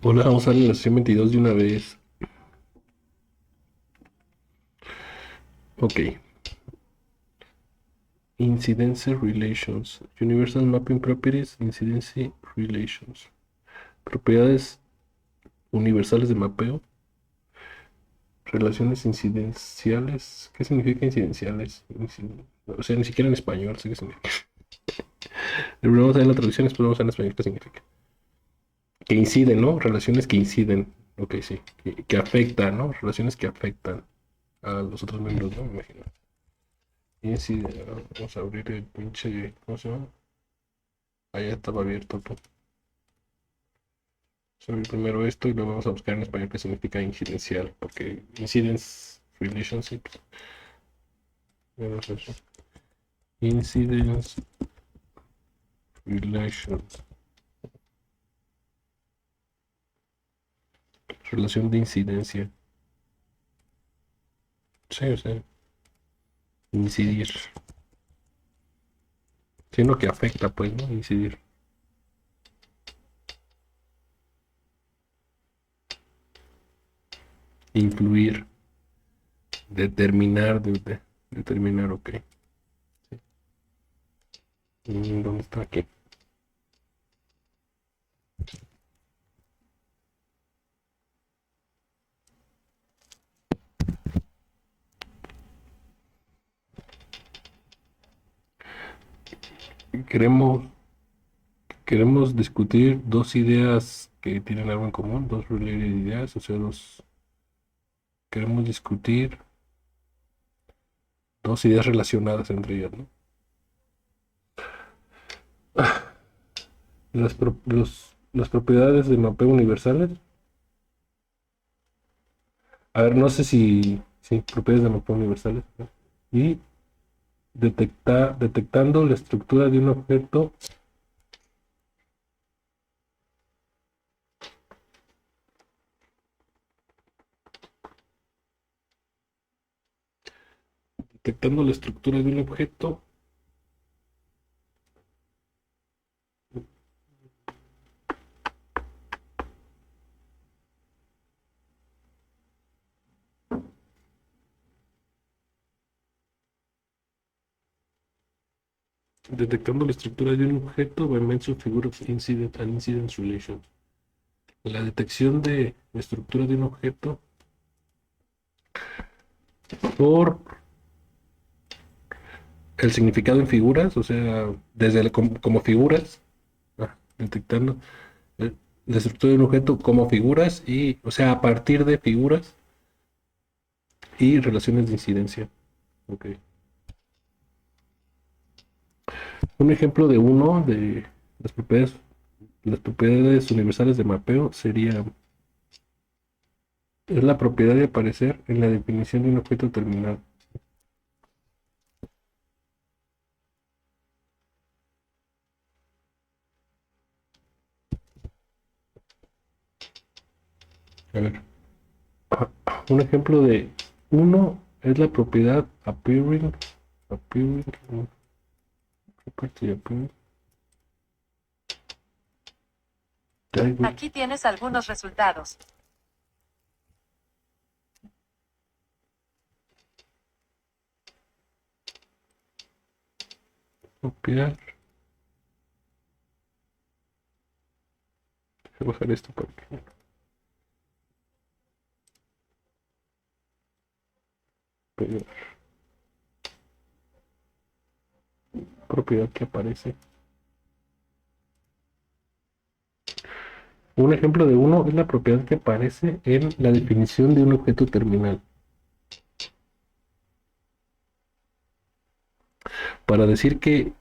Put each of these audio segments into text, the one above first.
Hola, vamos a darle la sesión 22 de una vez. Ok. Incidency Relations. Universal Mapping Properties, Incidency Relations. Propiedades universales de mapeo. Relaciones incidenciales. ¿Qué significa incidenciales? O sea, ni siquiera en español sé qué significa. Primero vamos a ver la traducción, después vamos a ver en español qué significa. Que inciden, ¿no? Relaciones que inciden. Ok, sí. Que afectan, ¿no? Relaciones que afectan a los otros miembros, ¿no? Me imagino. Vamos a abrir el pinche. ¿Cómo se llama? Allá estaba abierto. Pues. Vamos a abrir primero esto y luego vamos a buscar en español qué significa incidencial. Porque incidence relationships. Incidence relations. Relación de incidencia. Sí, o sea, incidir. Siendo que afecta, pues, ¿no? Incidir. Influir. Determinar. Determinar, ok. ¿Dónde está aquí? Queremos, queremos discutir dos ideas que tienen algo en común, dos related ideas, o sea, queremos discutir dos ideas relacionadas entre ellas, ¿no? Las propiedades de mapeo universales. A ver, no sé si. Sí, propiedades de mapeo universales. ¿No? Y detectando la estructura de un objeto. Detectando la estructura de un objeto. Detectando la estructura de un objeto by means of figure of incident and incidence relations. La detección de la estructura de un objeto por el significado en figuras, o sea, como figuras, detectando la estructura de un objeto como figuras y, o sea, a partir de figuras y relaciones de incidencia. Okay. Un ejemplo de uno de las propiedades universales de mapeo sería es la propiedad de aparecer en la definición de un objeto terminal. A ver, un ejemplo de uno es la propiedad appearing, property appearing. Aquí tienes algunos resultados. Copiar. Voy a bajar esto para que pegue propiedad que aparece. Un ejemplo de uno es la propiedad que aparece en la definición de un objeto terminal. Para decir que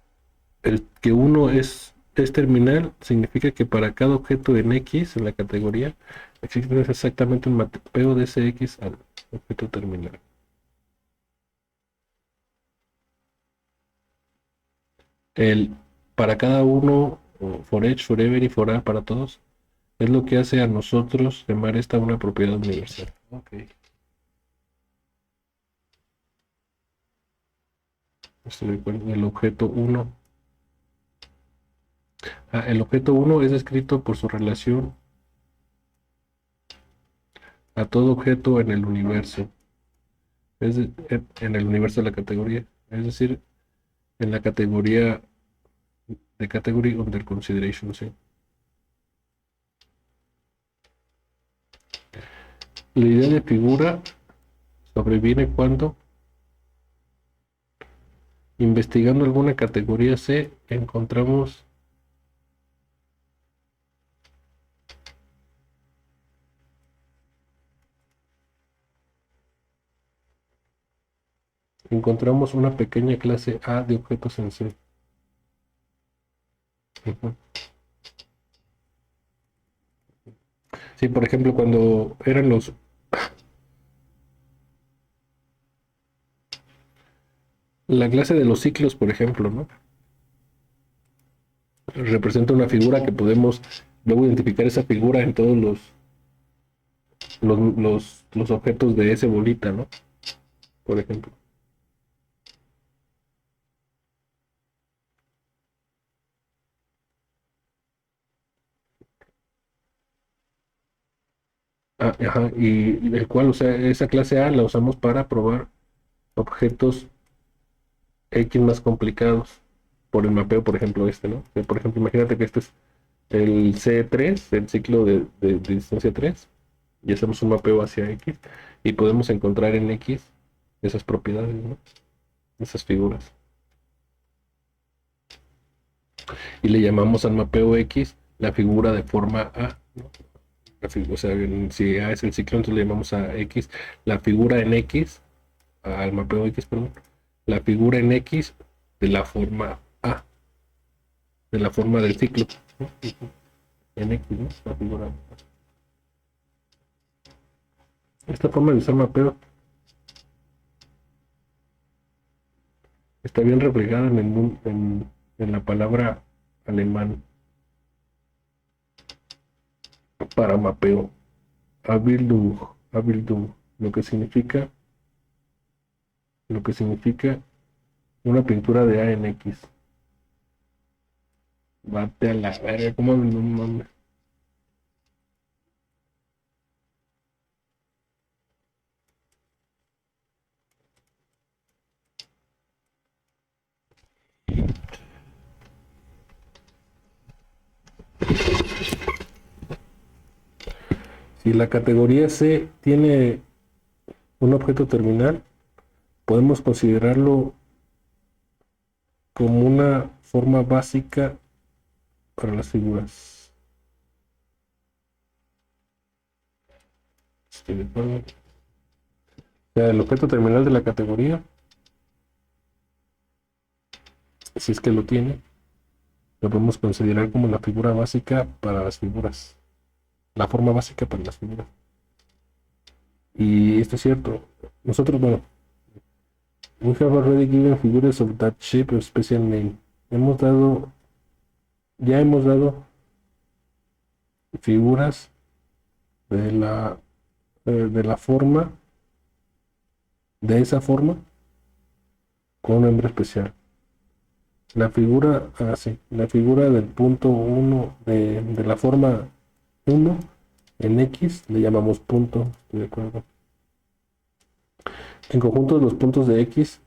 uno es terminal, significa que para cada objeto en X, en la categoría, existe exactamente un mapeo de ese X al objeto terminal. El para cada uno, for each, forever y for all para todos, es lo que hace a nosotros llamar esta una propiedad universal. Okay. Estoy de acuerdo. El objeto uno. El objeto uno es descrito por su relación a todo objeto en el universo. En el universo de la categoría. Es decir, en la categoría de category under consideration, sí. La idea de figura sobreviene cuando, investigando alguna categoría C, encontramos una pequeña clase A de objetos en C. Ujú. Sí, por ejemplo, cuando eran la clase de los ciclos, por ejemplo, ¿no? Representa una figura que podemos luego identificar esa figura en todos los objetos de ese bolita, ¿no? Por ejemplo. Ah, ajá, y el cual, o sea, esa clase A la usamos para probar objetos X más complicados por el mapeo, por ejemplo, ¿no? Por ejemplo, imagínate que este es el C3, el ciclo de distancia 3, y hacemos un mapeo hacia X, y podemos encontrar en X esas propiedades, ¿no? Esas figuras. Y le llamamos al mapeo X la figura de forma A, ¿no? O sea, si A es el ciclo, entonces le llamamos a X la figura en X, al mapeo X, perdón, la figura en X de la forma A, de la forma del ciclo, ¿no? En X, ¿no? La figura A. Esta forma de usar mapeo está bien reflejada en la palabra alemán para mapeo, Abbildung, lo que significa una pintura de A en X. Bate a la verga, ¿cómo no mames? Si la categoría C tiene un objeto terminal, podemos considerarlo como una forma básica para las figuras. Estoy de acuerdo. O sea, el objeto terminal de la categoría, si es que lo tiene, lo podemos considerar como la figura básica para las figuras. La forma básica para las figuras. Y esto es cierto. Nosotros, bueno, we have already given figures of that shape a special name. Ya hemos dado figuras de la forma, de esa forma, con un nombre especial. La figura, la figura del punto 1 de la forma 1 en X le llamamos punto, estoy de acuerdo. En conjunto de los puntos de X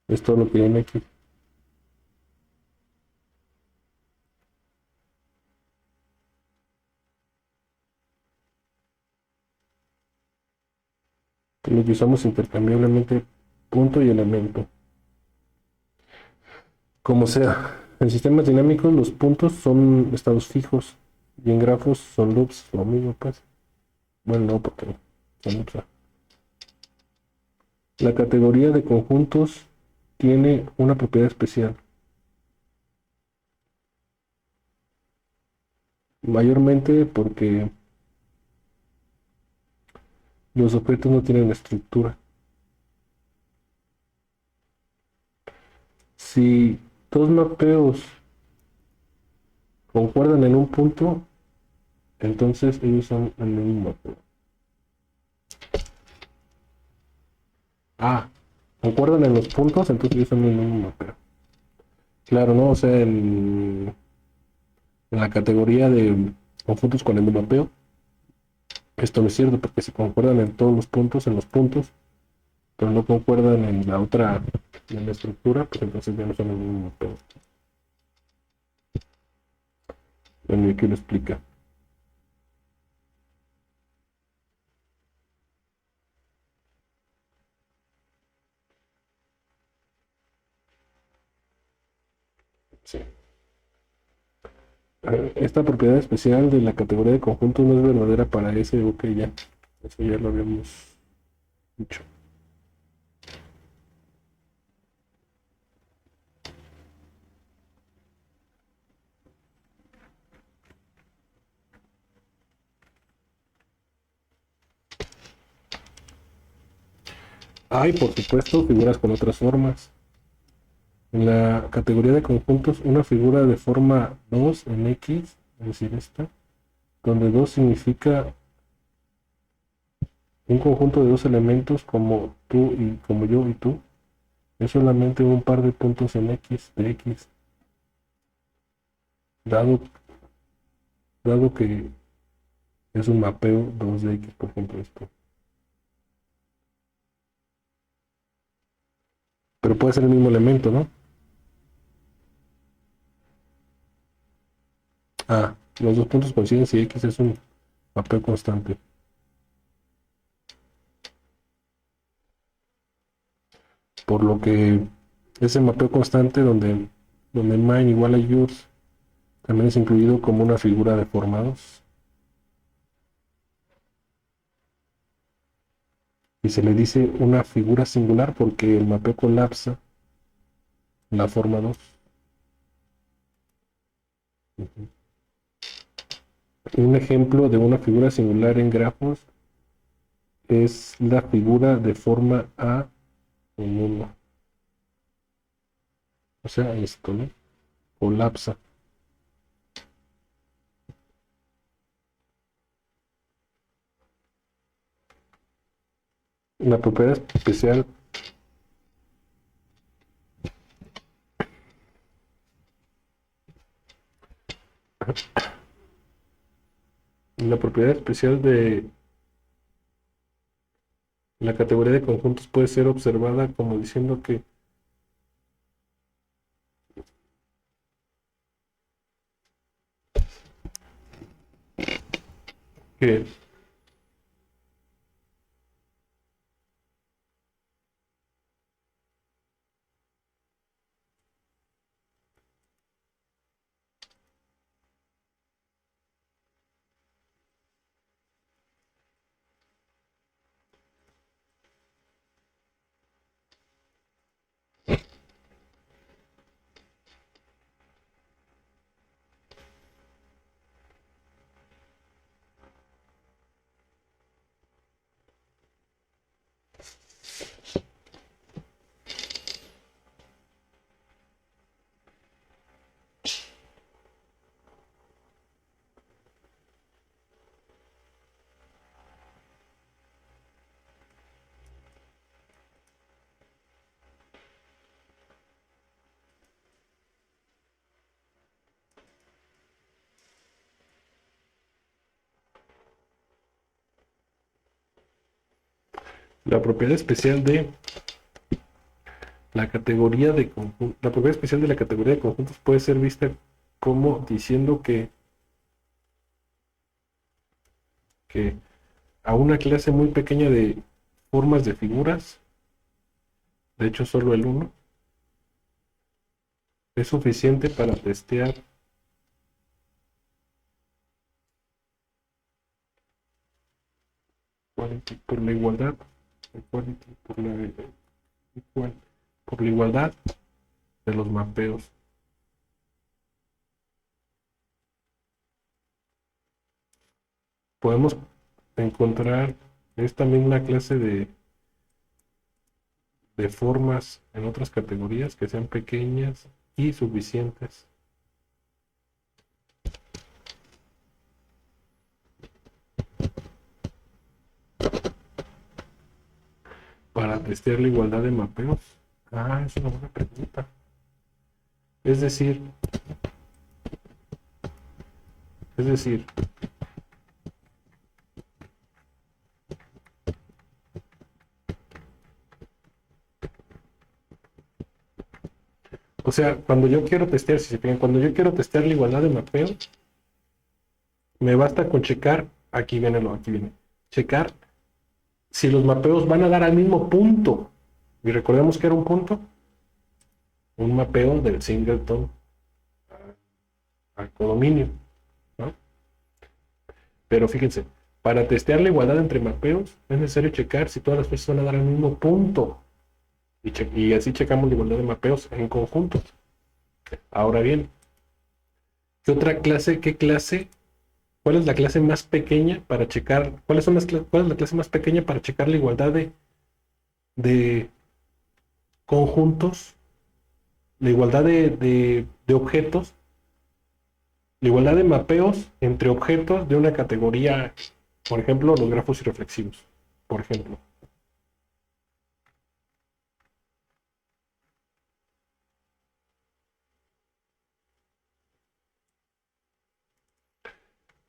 es todo lo que hay en X. Lo que usamos intercambiablemente punto y elemento. Como sea, en sistemas dinámicos los puntos son estados fijos y en grafos son loops, lo mismo pues. Bueno, no, porque son loops. La categoría de conjuntos tiene una propiedad especial. Mayormente porque los objetos no tienen estructura. Si dos mapeos concuerdan en un punto, entonces ellos son el mismo mapeo. Concuerdan en los puntos, entonces ellos son el mismo mapeo. Claro, ¿no? O sea, en la categoría de conjuntos con endomapeo. Esto no es cierto porque se concuerdan en todos los puntos, pero no concuerdan en la otra, en la estructura, pues entonces ya no son el mismo mapeo. Bueno, y aquí lo explica. Sí. Esta propiedad especial de la categoría de conjuntos no es verdadera para ese, ok, ya. Eso ya lo habíamos dicho. Hay, por supuesto, figuras con otras formas. En la categoría de conjuntos, una figura de forma 2 en X, es decir, esta, donde 2 significa un conjunto de dos elementos como tú y como yo y tú, es solamente un par de puntos en X de X, dado, dado que es un mapeo 2 de X, por ejemplo, esto. Pero puede ser el mismo elemento, ¿no? Ah, los dos puntos coinciden si X es un mapeo constante. Por lo que ese mapeo constante donde mine igual a yours también es incluido como una figura de forma 2. Y se le dice una figura singular porque el mapeo colapsa la forma 2. Uh-huh. Un ejemplo de una figura singular en grafos es la figura de forma A en 1. O sea, esto, ¿no? Colapsa. La propiedad especial de la categoría de conjuntos puede ser observada como diciendo que la propiedad especial de la categoría de la propiedad especial de la categoría de conjuntos puede ser vista como diciendo que a una clase muy pequeña de formas de figuras, de hecho solo el 1, es suficiente para testear por la igualdad, por la igualdad de los mapeos. Podemos encontrar esta misma clase de formas en otras categorías que sean pequeñas y suficientes para testear la igualdad de mapeos. Ah, es una buena pregunta. Es decir, O sea, cuando yo quiero testear, si se fijan, cuando yo quiero testear la igualdad de mapeo, me basta con checar, aquí viene, checar si los mapeos van a dar al mismo punto. Y recordemos que era un punto, un mapeo del singleton al codominio, ¿no? Pero fíjense, para testear la igualdad entre mapeos es necesario checar si todas las piezas van a dar al mismo punto. Y así checamos la igualdad de mapeos en conjunto. Ahora bien, ¿cuál es la clase más pequeña para checar? ¿Cuál es la clase más pequeña para checar la igualdad de conjuntos, la igualdad de objetos, la igualdad de mapeos entre objetos de una categoría, por ejemplo, los grafos irreflexivos, por ejemplo?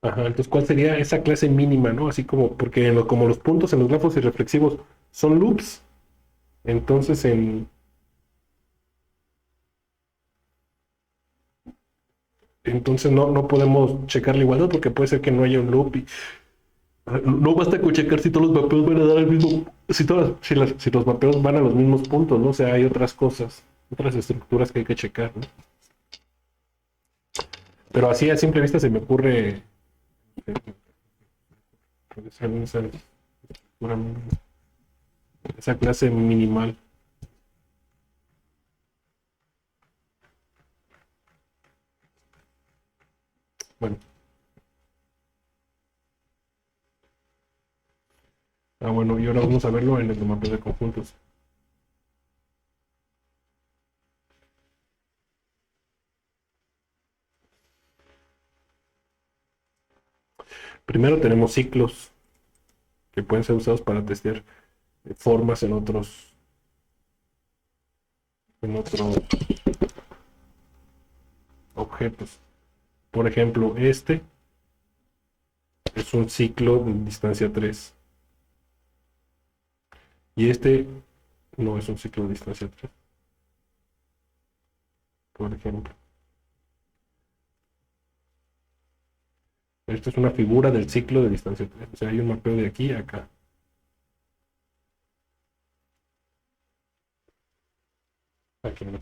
Ajá, entonces, ¿cuál sería esa clase mínima, no? Así como, porque como los puntos en los grafos irreflexivos son loops, entonces no podemos checar la igualdad porque puede ser que no haya un loop y no basta con checar si todos los mapeos van a dar el mismo, si los mapeos van a los mismos puntos, ¿no? O sea, hay otras cosas, otras estructuras que hay que checar, ¿no? Pero así a simple vista se me ocurre esa clase minimal. Bueno. Bueno, y ahora vamos a verlo en el mapeo de conjuntos. Primero tenemos ciclos que pueden ser usados para testear formas en otros objetos. Por ejemplo, este es un ciclo de distancia 3. Y este no es un ciclo de distancia 3. Por ejemplo. Esta es una figura del ciclo de distancia 3. O sea, hay un mapeo de aquí a acá. Aquí no.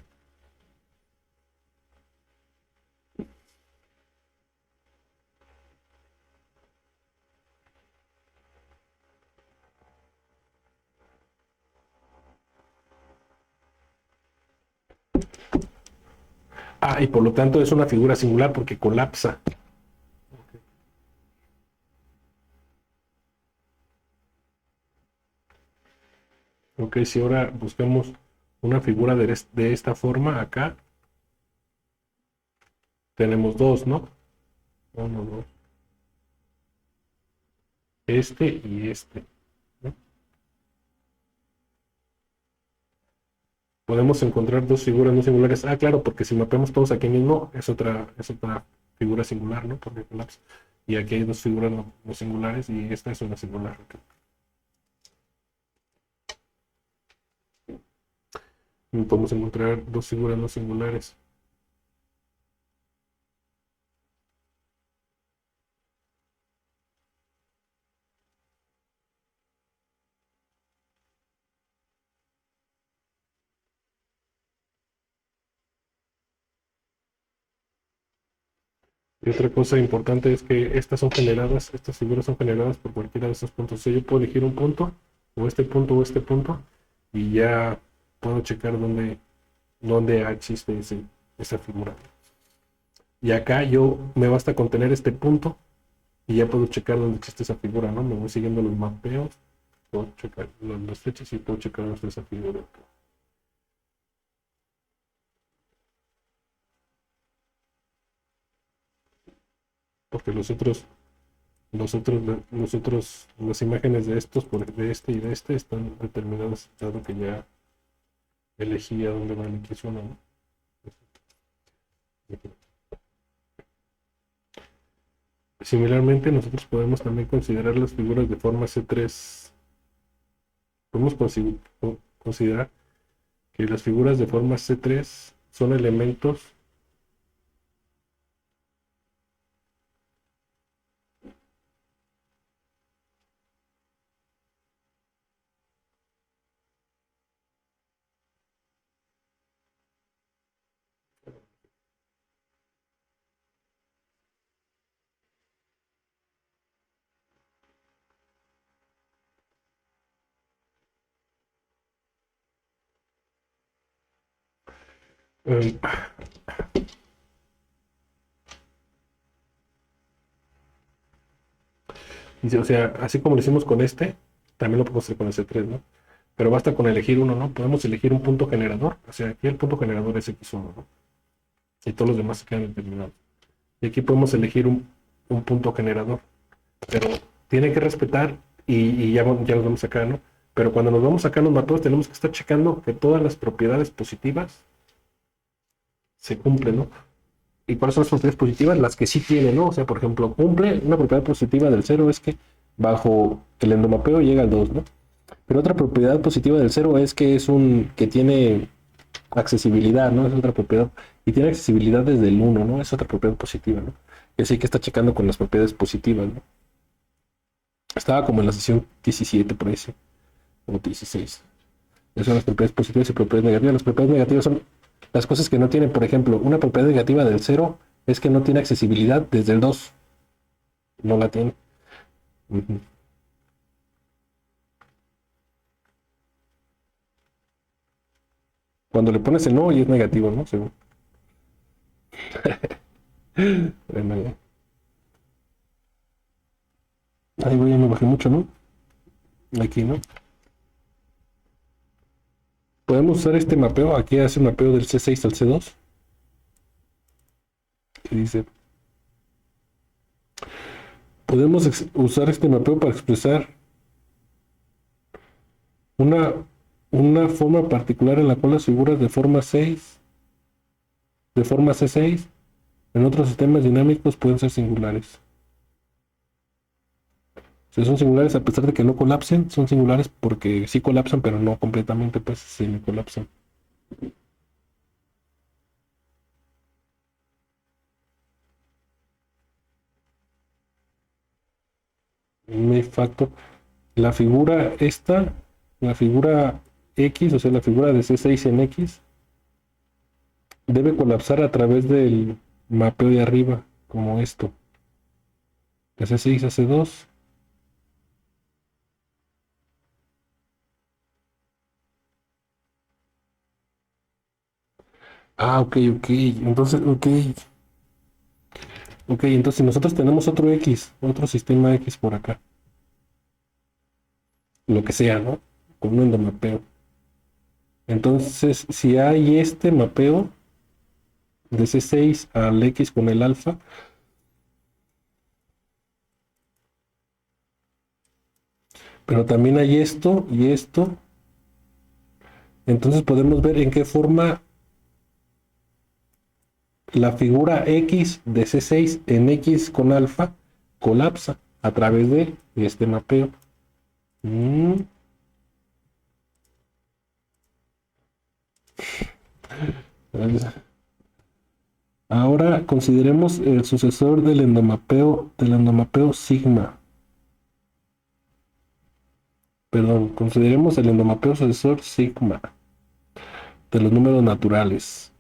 Y por lo tanto es una figura singular porque colapsa. Ok, si ahora buscamos una figura de esta forma acá, tenemos dos, ¿no? Uno, dos. Este y este, ¿no? Podemos encontrar dos figuras no singulares. Claro, porque si mapeamos todos aquí mismo, es otra figura singular, ¿no? Porque colapsa. Y aquí hay dos figuras no singulares y esta es una singular. Y podemos encontrar dos figuras no singulares. Y otra cosa importante es que estas figuras son generadas por cualquiera de estos puntos. O sea, yo puedo elegir un punto, o este punto, y ya puedo checar dónde existe esa figura. Y acá me basta con tener este punto, y ya puedo checar dónde existe esa figura, ¿no? Me voy siguiendo los mapeos, puedo checar las fechas y puedo checar dónde está esa figura. Porque las imágenes de de este y de este están determinadas, dado que ya elegí a dónde va el X1, ¿no? Similarmente, nosotros podemos también considerar las figuras de forma C3. Podemos considerar que las figuras de forma C3 son elementos eh, dice, o sea, así como lo hicimos con este, también lo podemos hacer con ese 3, ¿no? Pero basta con elegir uno, ¿no? Podemos elegir un punto generador. O sea, aquí el punto generador es X1, ¿no? Y todos los demás se quedan determinados. Y aquí podemos elegir un punto generador. Pero tiene que respetar, y ya nos vamos acá, ¿no? Pero cuando nos vamos acá a los mapeos, tenemos que estar checando que todas las propiedades positivas se cumplen, ¿no? ¿Y cuáles son las propiedades positivas? Las que sí tiene, ¿no? O sea, por ejemplo, cumple una propiedad positiva del 0 es que bajo el endomapeo llega al 2, ¿no? Pero otra propiedad positiva del 0 es que que tiene accesibilidad, ¿no? Es otra propiedad. Y tiene accesibilidad desde el 1, ¿no? Es otra propiedad positiva, ¿no? Y así que está checando con las propiedades positivas, ¿no? Estaba como en la sesión 17, por ahí, sí, o 16. Esas son las propiedades positivas y propiedades negativas. Las propiedades negativas son las cosas que no tienen, por ejemplo, una propiedad negativa del 0 es que no tiene accesibilidad desde el 2. No la tiene. Uh-huh. Cuando le pones el no y es negativo, ¿no? Según. Bueno, ya. Ahí voy, ya me bajé mucho, ¿no? Aquí, ¿no? Podemos usar este mapeo. Aquí hace un mapeo del C6 al C2. Que dice: podemos usar este mapeo para expresar una, una forma particular en la cual las figuras de forma C6, en otros sistemas dinámicos pueden ser singulares. Si son singulares a pesar de que no colapsen, son singulares porque sí colapsan, pero no completamente, pues semi colapsan. Me facto. La figura esta, la figura X, o sea, la figura de C6 en X, debe colapsar a través del mapeo de arriba, como esto. De C6 a C2. Ah, ok, ok. Entonces, ok. Ok, entonces nosotros tenemos otro X, otro sistema X por acá. Lo que sea, ¿no? Con un endomapeo. Entonces, si hay este mapeo de C6 al X con el alfa, pero también hay esto y esto, entonces podemos ver en qué forma la figura X de C6 en X con alfa colapsa a través de este mapeo. Mm. Ahora consideremos el sucesor del endomapeo sigma. Perdón, consideremos el endomapeo sucesor sigma de los números naturales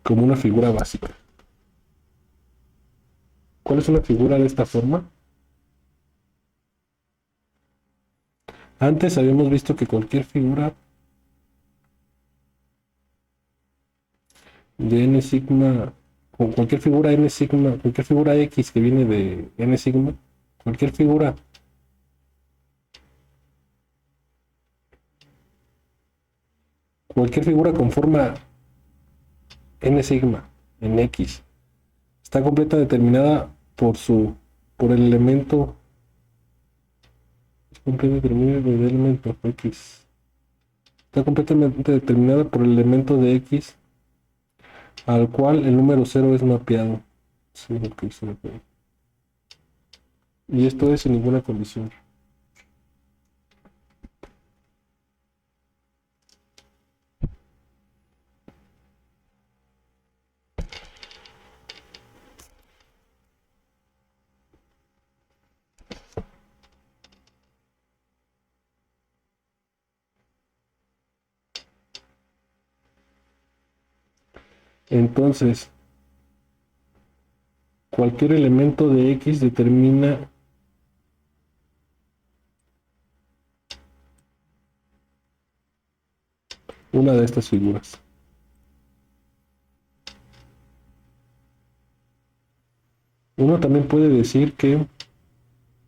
como una figura básica. ¿Cuál es una figura de esta forma? Antes habíamos visto que cualquier figura de n sigma, o cualquier figura n sigma, cualquier figura x que viene de n sigma, cualquier figura con forma n sigma en x está completamente determinada por el elemento, es completamente determinada por el elemento x, está completamente determinada por el elemento de x al cual el número 0 es mapeado. Sí, okay, sí, okay. Y esto es sin ninguna condición. Entonces, cualquier elemento de X determina una de estas figuras. Uno también puede decir que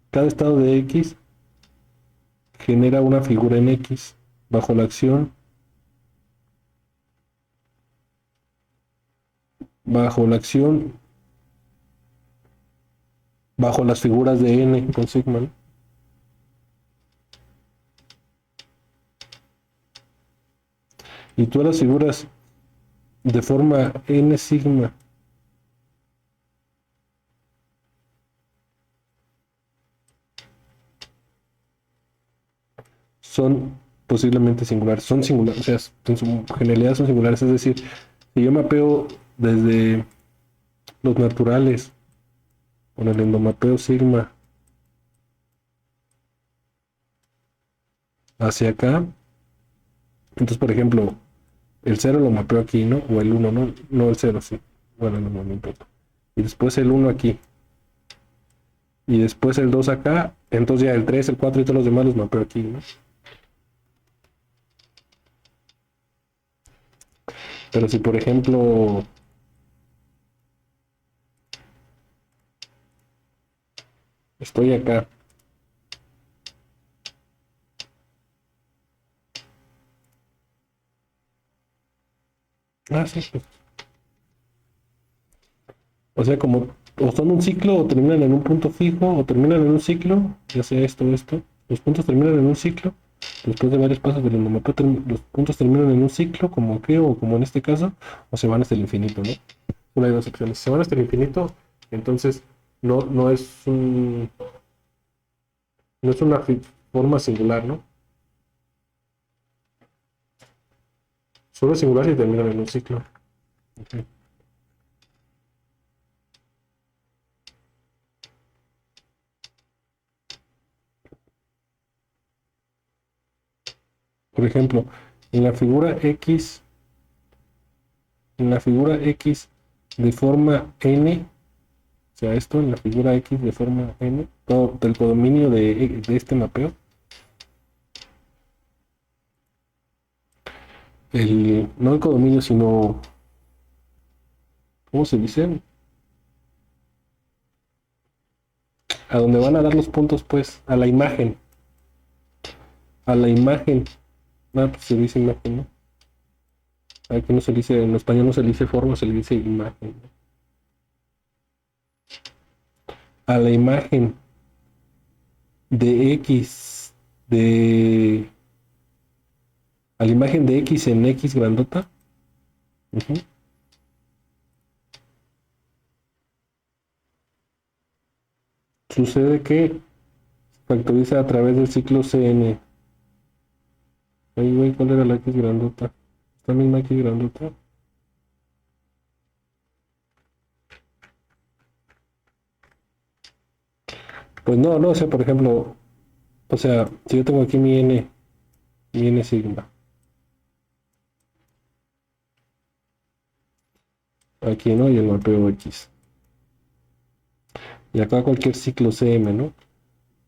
cada estado de X genera una figura en X bajo la acción, bajo la acción, bajo las figuras de N con sigma, ¿no? Y todas las figuras de forma N sigma son posiblemente singulares, son singulares, o sea, en su generalidad son singulares, es decir, si yo mapeo desde los naturales con el endomapeo sigma hacia acá, entonces por ejemplo, el 0 lo mapeo aquí, ¿no? O el 1, no, no el 0, sí. Bueno, no importa. Y después el 1 aquí. Y después el 2 acá. Entonces ya el 3, el 4 y todos los demás los mapeo aquí, ¿no? Pero si por ejemplo estoy acá. Ah, sí, pues. O sea, como o son un ciclo o terminan en un punto fijo o terminan en un ciclo, ya sea esto o esto. Los puntos terminan en un ciclo. Después de varios pasos del endomapeo, los puntos terminan en un ciclo, como aquí o como en este caso, o se van hasta el infinito, ¿no? Una de dos opciones. Si se van hasta el infinito, entonces no es no es una forma singular, ¿no? Solo es singular si terminan en un ciclo. Okay. Por ejemplo, en la figura X, en la figura X de forma n, o sea, esto en la figura X de forma n, todo el codominio de este mapeo, no el codominio, sino, ¿cómo se dice? A donde van a dar los puntos, pues, a la imagen, pues se dice imagen, ¿no? Aquí no se dice, en español no se dice forma, se le dice imagen, ¿no? A la imagen de X, a la imagen de X en X grandota, uh-huh, sucede que factoriza a través del ciclo Cn. Ay, güey, ¿cuál era la X grandota? ¿Esta misma X grandota? Pues no, o sea, por ejemplo, o sea, si yo tengo aquí mi N sigma, aquí, ¿no? Y el mapeo X. Y acá cualquier ciclo Cm, ¿no?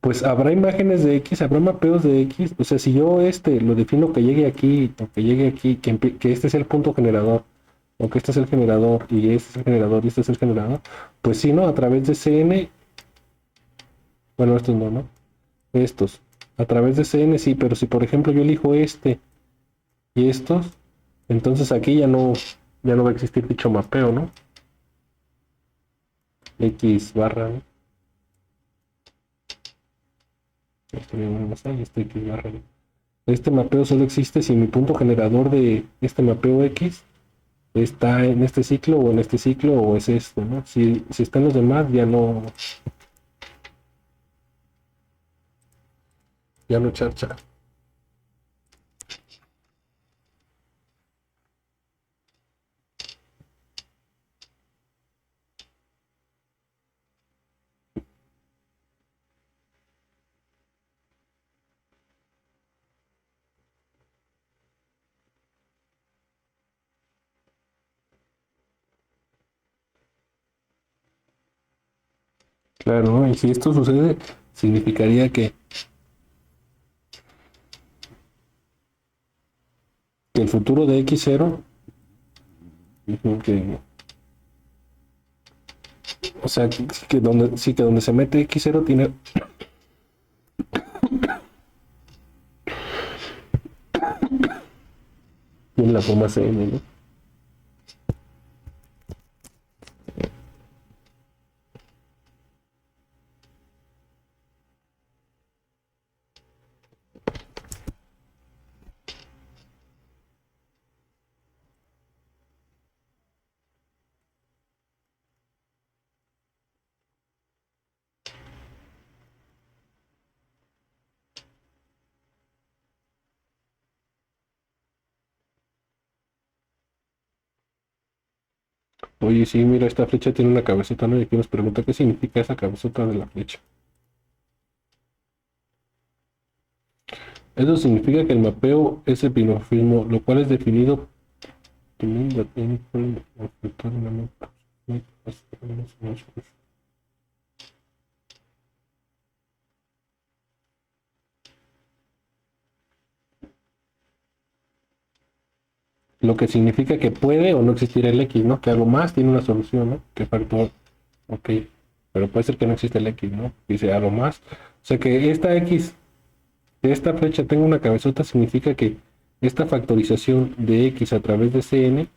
Pues habrá imágenes de X, habrá mapeos de X. O sea, si yo lo defino que llegue aquí, o que llegue aquí, que este es el punto generador, o que este es el generador, y este es el generador, y este es el generador, pues sí, ¿no? A través de Cn, bueno, estos no, ¿no? Estos. A través de Cn sí, pero si por ejemplo yo elijo este y estos, entonces aquí ya no va a existir dicho mapeo, ¿no? X barra, ¿no? Este X barra, ¿no? Este mapeo solo existe si mi punto generador de este mapeo X está en este ciclo o en este ciclo o es esto, ¿no? Si están los demás ya no charcha. Claro, ¿no? Y si esto sucede, significaría que el futuro de x0, que, o sea, que donde, sí, que donde se mete x0 tiene la forma CN, ¿no? Oye, sí, mira, esta flecha tiene una cabezota, ¿no? Y aquí nos pregunta qué significa esa cabezota de la flecha. Eso significa que el mapeo es epimorfismo, lo cual es definido lo que significa que puede o no existir el X, ¿no? Que algo más tiene una solución, ¿no? Que factor, ok, pero puede ser que no existe el X, ¿no? Dice algo más. O sea que esta X, que esta flecha tenga una cabezota, significa que esta factorización de X a través de Cn,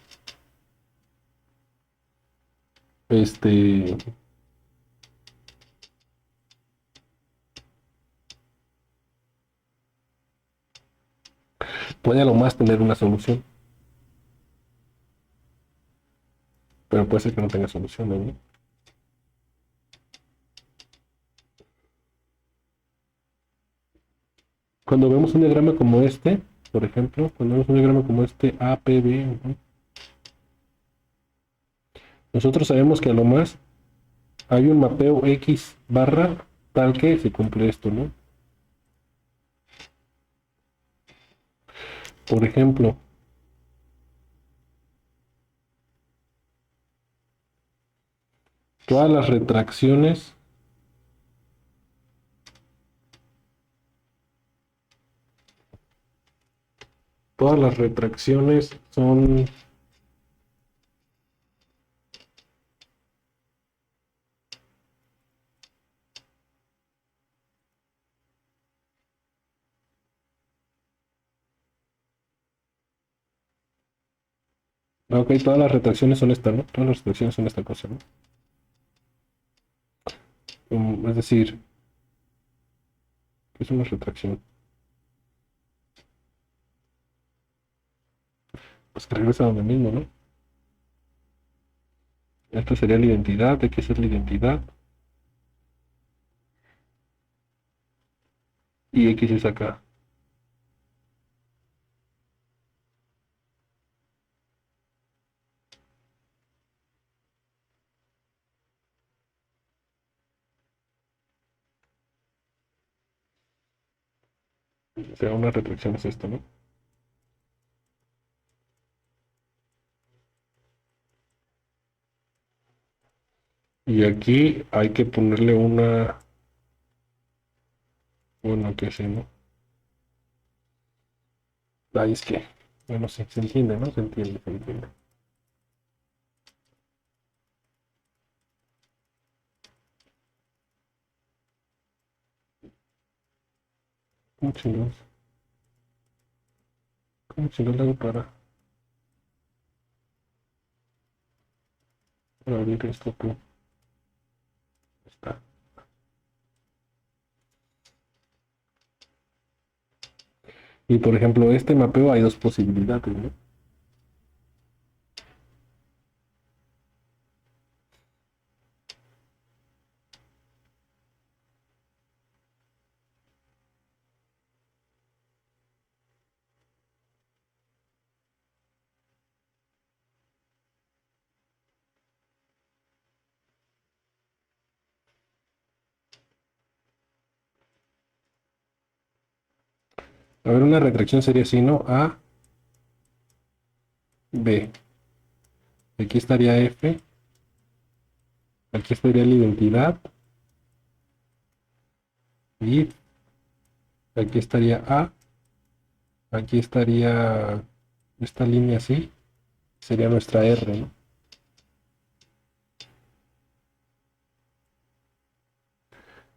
este, puede a lo más tener una solución, pero puede ser que no tenga solución, ¿no? Cuando vemos un diagrama como este, por ejemplo, cuando vemos un diagrama como este APB, nosotros sabemos que a lo más hay un mapeo X barra tal que se cumple esto, ¿no? Por ejemplo, todas las retracciones son, ok, todas las retracciones son esta, ¿no? Todas las retracciones son esta cosa, ¿no? Es decir, ¿qué es una retracción? Pues que regresa a donde mismo, ¿no? Esta sería la identidad, X es la identidad, y X es acá. O sea, una retracción es esto, ¿no? Y aquí hay que ponerle una, bueno, que sé, ¿no? Ahí es que, bueno, sí, se entiende, ¿no? Se entiende, se entiende. ¿Cómo chingados? ¿Cómo chingados hago para abrir esto tú? Está. Y por ejemplo, este mapeo hay dos posibilidades, ¿no? A ver, una retracción sería así, ¿no? A, B. Aquí estaría F. Aquí estaría la identidad. Y aquí estaría A, aquí estaría esta línea así, sería nuestra R, ¿no?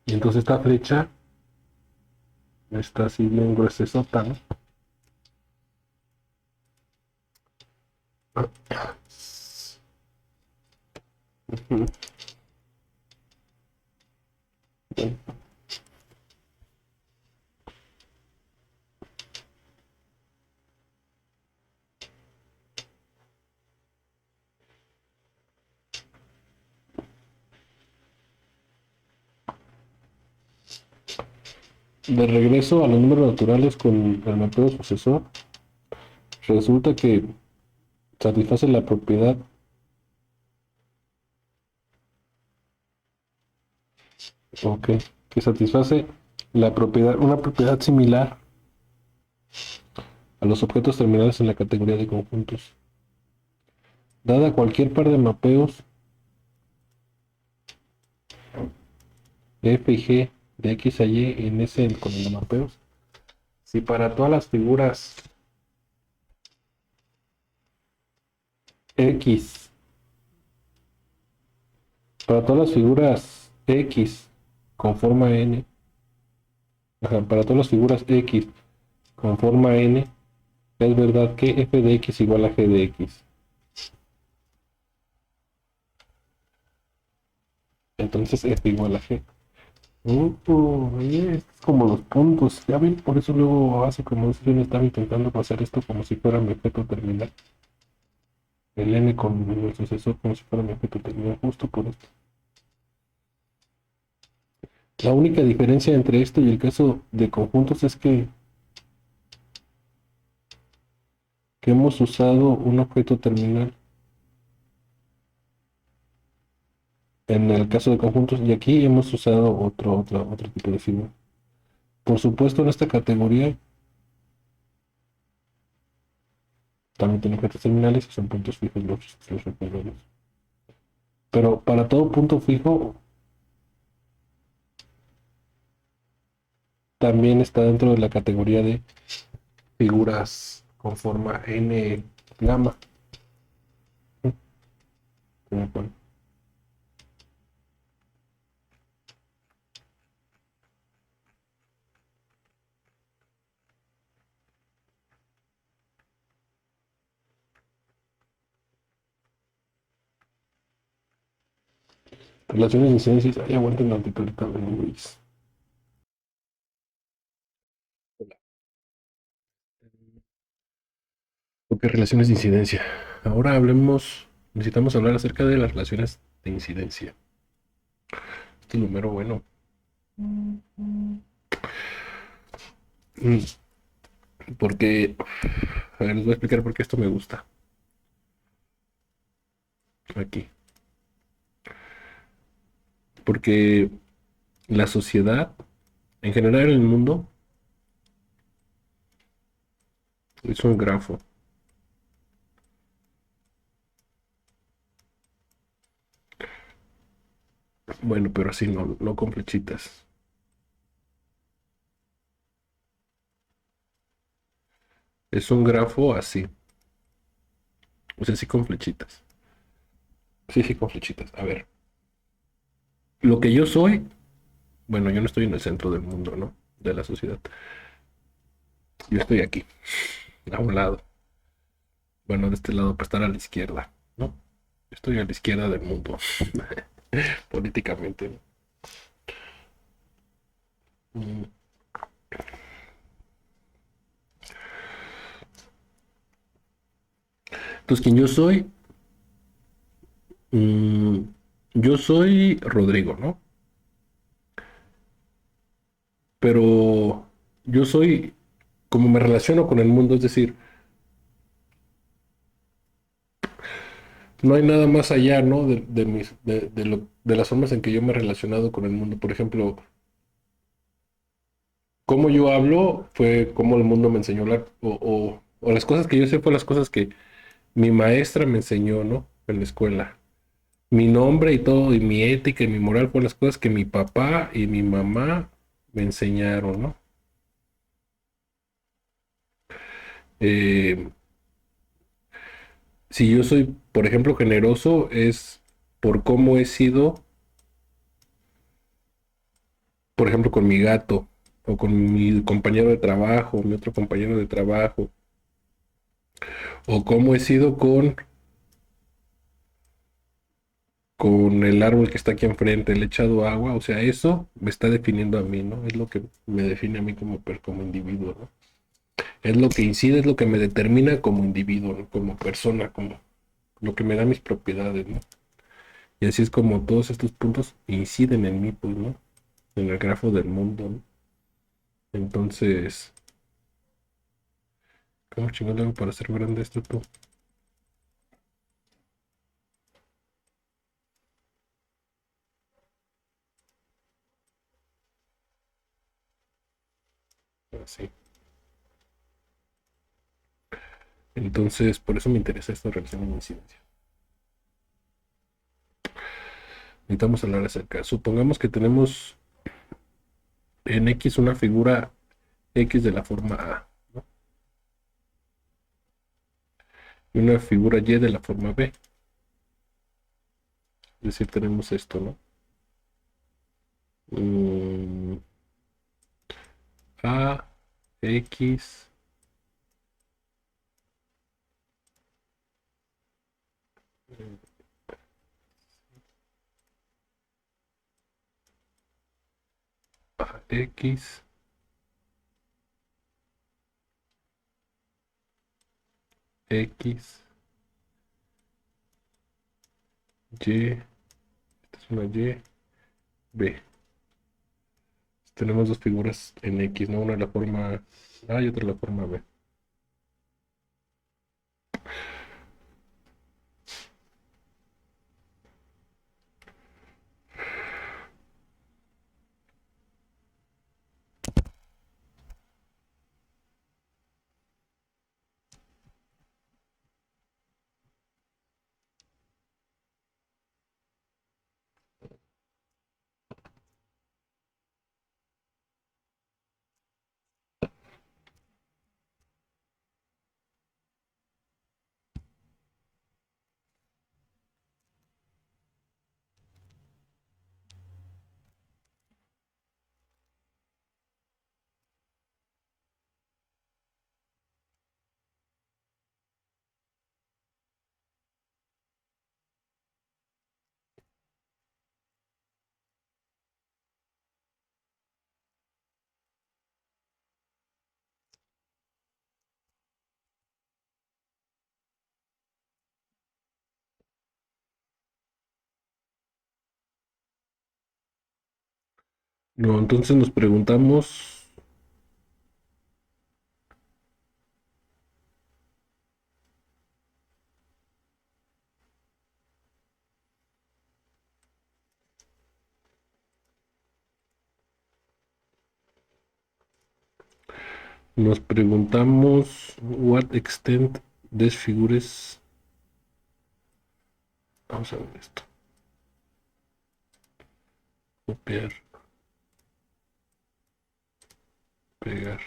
Y entonces esta flecha está así bien gruesesota, ¿no? Ujú. Bueno, de regreso a los números naturales con el mapeo sucesor, resulta que satisface la propiedad. Ok, que satisface la propiedad, una propiedad similar a los objetos terminales en la categoría de conjuntos. Dada cualquier par de mapeos f y g de x a y en S con el mapeos, si para todas las figuras x, para todas las figuras x con forma n, para todas las figuras x con forma n, es verdad que f de x igual a g de x. Entonces f igual a g. Es como los puntos, ya ven, por eso luego hace como si yo estaba intentando pasar esto como si fuera mi objeto terminal. El n con el sucesor como si fuera mi objeto terminal, justo por esto. La única diferencia entre esto y el caso de conjuntos es que hemos usado un objeto terminal en el caso de conjuntos y aquí hemos usado otro tipo de figura. Por supuesto, en esta categoría también tiene objetos terminales y son puntos fijos los recurrentes. Pero para todo punto fijo también está dentro de la categoría de figuras con forma n gamma. Relaciones de incidencias. Ay, aguanten la titulita de Luis. Ok, relaciones de incidencia. Ahora necesitamos hablar acerca de las relaciones de incidencia. Este es lo mero bueno. Porque, a ver, les voy a explicar por qué esto me gusta. Aquí. Porque la sociedad, en general en el mundo, es un grafo. Bueno, pero así no con flechitas. Es un grafo así. O sea, sí con flechitas. Sí, con flechitas. A ver. Lo que yo soy, bueno, yo no estoy en el centro del mundo, ¿no? De la sociedad. Yo estoy aquí, a un lado. Bueno, de este lado para estar a la izquierda, ¿no? Yo estoy a la izquierda del mundo, políticamente, ¿no? Mm. Entonces, ¿quién yo soy? Mm, yo soy Rodrigo, ¿no? Pero yo soy como me relaciono con el mundo, es decir, no hay nada más allá, ¿no? De las formas en que yo me he relacionado con el mundo. Por ejemplo, cómo yo hablo fue cómo el mundo me enseñó o las cosas que yo sé fue las cosas que mi maestra me enseñó, ¿no? En la escuela. Mi nombre y todo, y mi ética y mi moral fueron las cosas que mi papá y mi mamá me enseñaron, ¿no? Eh, si yo soy, por ejemplo, generoso, es por cómo he sido, por ejemplo, con mi gato, o con mi compañero de trabajo, mi otro compañero de trabajo, o cómo he sido con el árbol que está aquí enfrente, le he echado agua, o sea, eso me está definiendo a mí, ¿no? Es lo que me define a mí como individuo, ¿no? Es lo que incide, es lo que me determina como individuo, ¿no? Como persona, como lo que me da mis propiedades, ¿no? Y así es como todos estos puntos inciden en mí, pues, ¿no? En el grafo del mundo, ¿no? Entonces, ¿cómo chingón le hago para hacer grande esto tú? Así. Entonces, por eso me interesa esta relación de incidencia. Necesitamos hablar acerca. Supongamos que tenemos en X una figura X de la forma A, ¿no? Y una figura Y de la forma B. Es decir, tenemos esto, ¿no? Mm, A, X, A, X, X, Y, esta es una Y, B. Tenemos dos figuras en X, ¿no? Una de la forma A y otra de la forma B. No, entonces nos preguntamos what extent this figures. Vamos a ver esto. Copiar, pegar.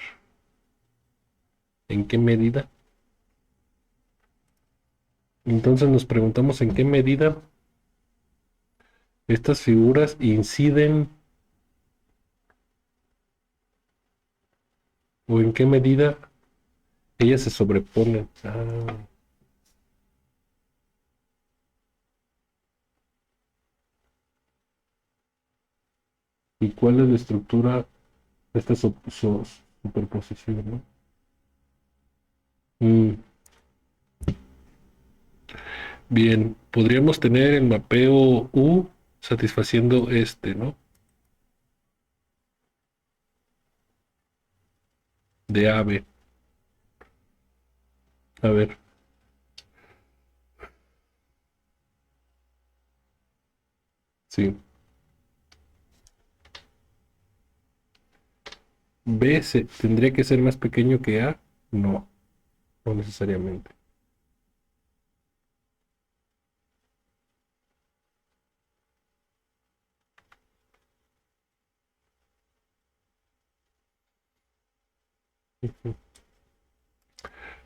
¿En qué medida? Entonces nos preguntamos en qué medida estas figuras inciden o en qué medida ellas se sobreponen. ¿Y cuál es la estructura de esta superposición, ¿no? Mm, bien, podríamos tener el mapeo U satisfaciendo este, ¿no? De AB. A ver, sí. ¿Tendría que ser más pequeño que A? No, no necesariamente.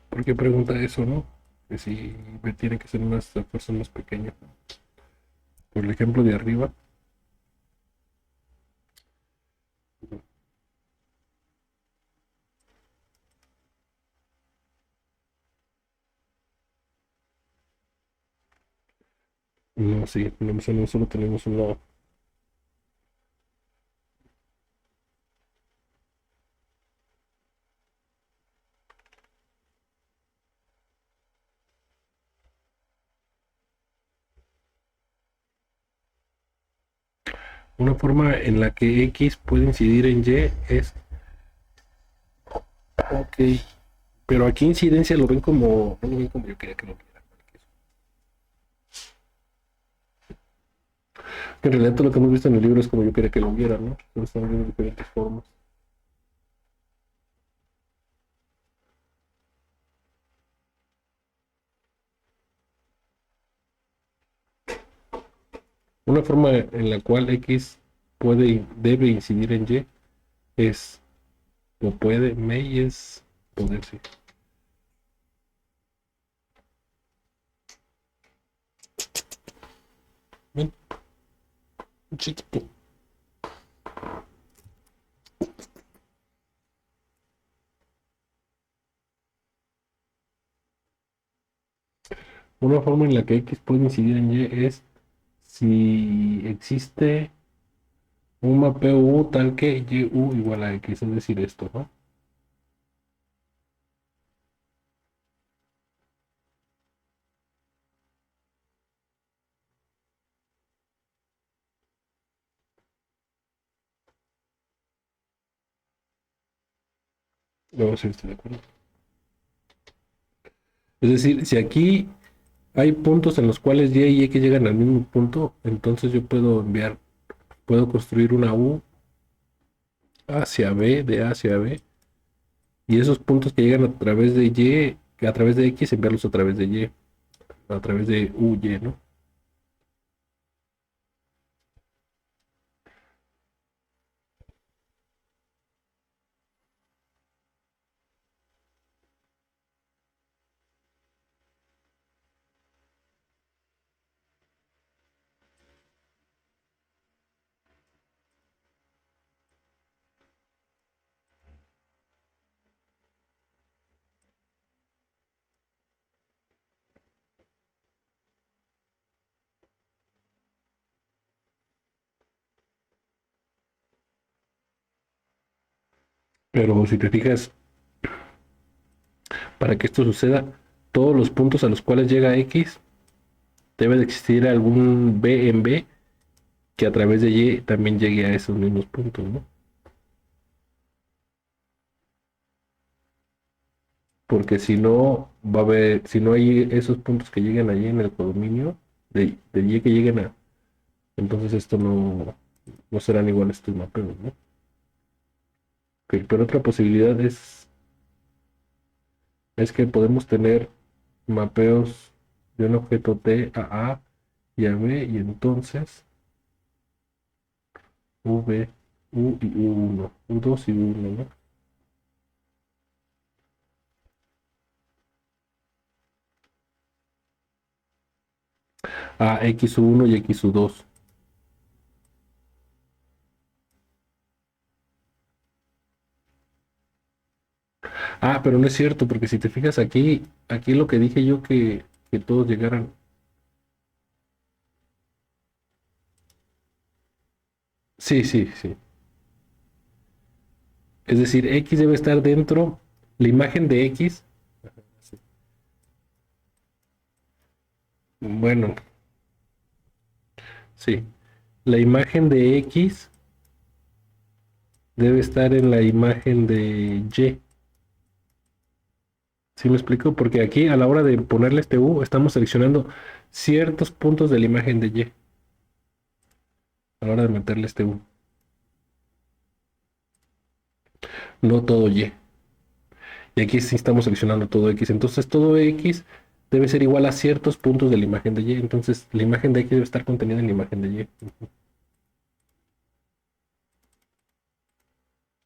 ¿Por qué pregunta eso, no? Que si B tiene que ser más fuerza más pequeña. Por el ejemplo de arriba. No, sí, no solo tenemos una. Una forma en la que X puede incidir en Y es. Ok. Pero aquí incidencia lo ven como. No lo ven como yo quería que lo vieran. En realidad todo lo que hemos visto en el libro es como yo quería que lo vieran, ¿no? Solo están viendo diferentes formas. Una forma en la cual X puede y debe incidir en Y es. O puede, may es poder, sí. Ven, chiquito. Una forma en la que X puede incidir en Y es si existe un mapeo U tal que YU igual a X, es decir, esto, ¿no? No, sí, estoy de acuerdo. Es decir, si aquí hay puntos en los cuales Y y X llegan al mismo punto, entonces yo puedo construir una U hacia B, de A hacia B, y esos puntos que llegan a través de Y, a través de X, enviarlos a través de Y, a través de UY, ¿no? Pero si te fijas, para que esto suceda, todos los puntos a los cuales llega X, debe de existir algún B en B que a través de Y también llegue a esos mismos puntos, ¿no? Porque si no, va a haber, si no hay esos puntos que lleguen allí en el codominio, de Y que lleguen a, entonces esto no serán iguales estos mapeos, ¿no? Ok, pero otra posibilidad es que podemos tener mapeos de un objeto T a A y a B, y entonces V, U y U1, U2 y U1, ¿no? A XU1 y XU2. Ah, pero no es cierto, porque si te fijas aquí lo que dije yo que todos llegaran. Sí, sí, sí. Es decir, X debe estar dentro, la imagen de X. Sí. Bueno, sí. La imagen de X debe estar en la imagen de Y. ¿Sí me explico? Porque aquí a la hora de ponerle este U, estamos seleccionando ciertos puntos de la imagen de Y. A la hora de meterle este U. No todo Y. Y aquí sí estamos seleccionando todo X. Entonces todo X debe ser igual a ciertos puntos de la imagen de Y. Entonces la imagen de X debe estar contenida en la imagen de Y.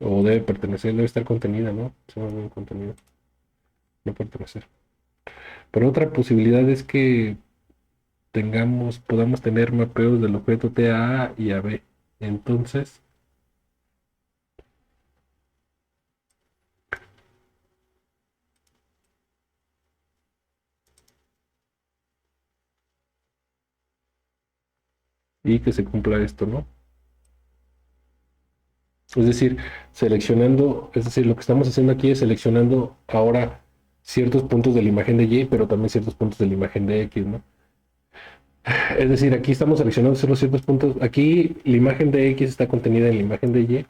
O debe pertenecer, debe estar contenida, ¿no? Se llama bien contenido. No pertenecer. Pero otra posibilidad es que podamos tener mapeos del objeto T a A y a B. Entonces, y que se cumpla esto, ¿no? Es decir, lo que estamos haciendo aquí es seleccionando ahora ciertos puntos de la imagen de Y, pero también ciertos puntos de la imagen de X, ¿no? Es decir, aquí estamos seleccionando solo ciertos puntos. Aquí la imagen de X está contenida en la imagen de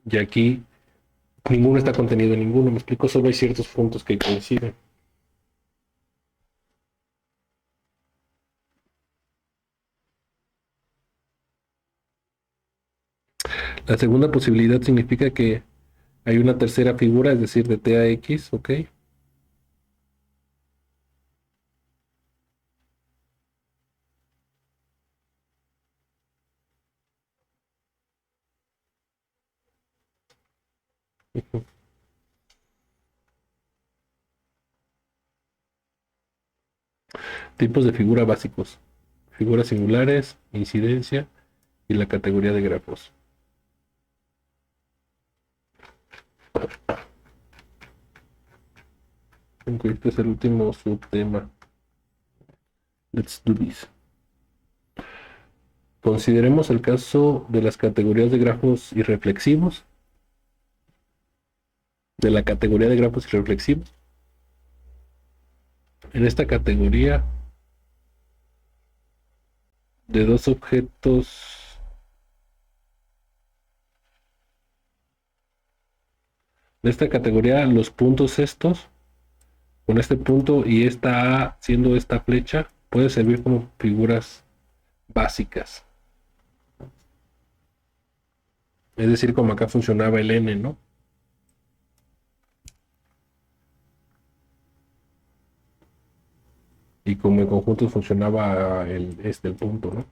y aquí ninguno está contenido en ninguno. Me explico, solo hay ciertos puntos que coinciden. La segunda posibilidad significa que hay una tercera figura, es decir, de T a X, ¿ok? Tipos de figura básicos. Figuras singulares, incidencia y la categoría de grafos. Ok, este es el último subtema. Let's do this. Consideremos el caso de las categorías de grafos irreflexivos. De la categoría de grafos irreflexivos. En esta categoría de dos objetos de esta categoría, los puntos estos, con este punto y esta A siendo esta flecha, puede servir como figuras básicas. Es decir, como acá funcionaba el N, ¿no? Y como en conjunto funcionaba el punto, ¿no?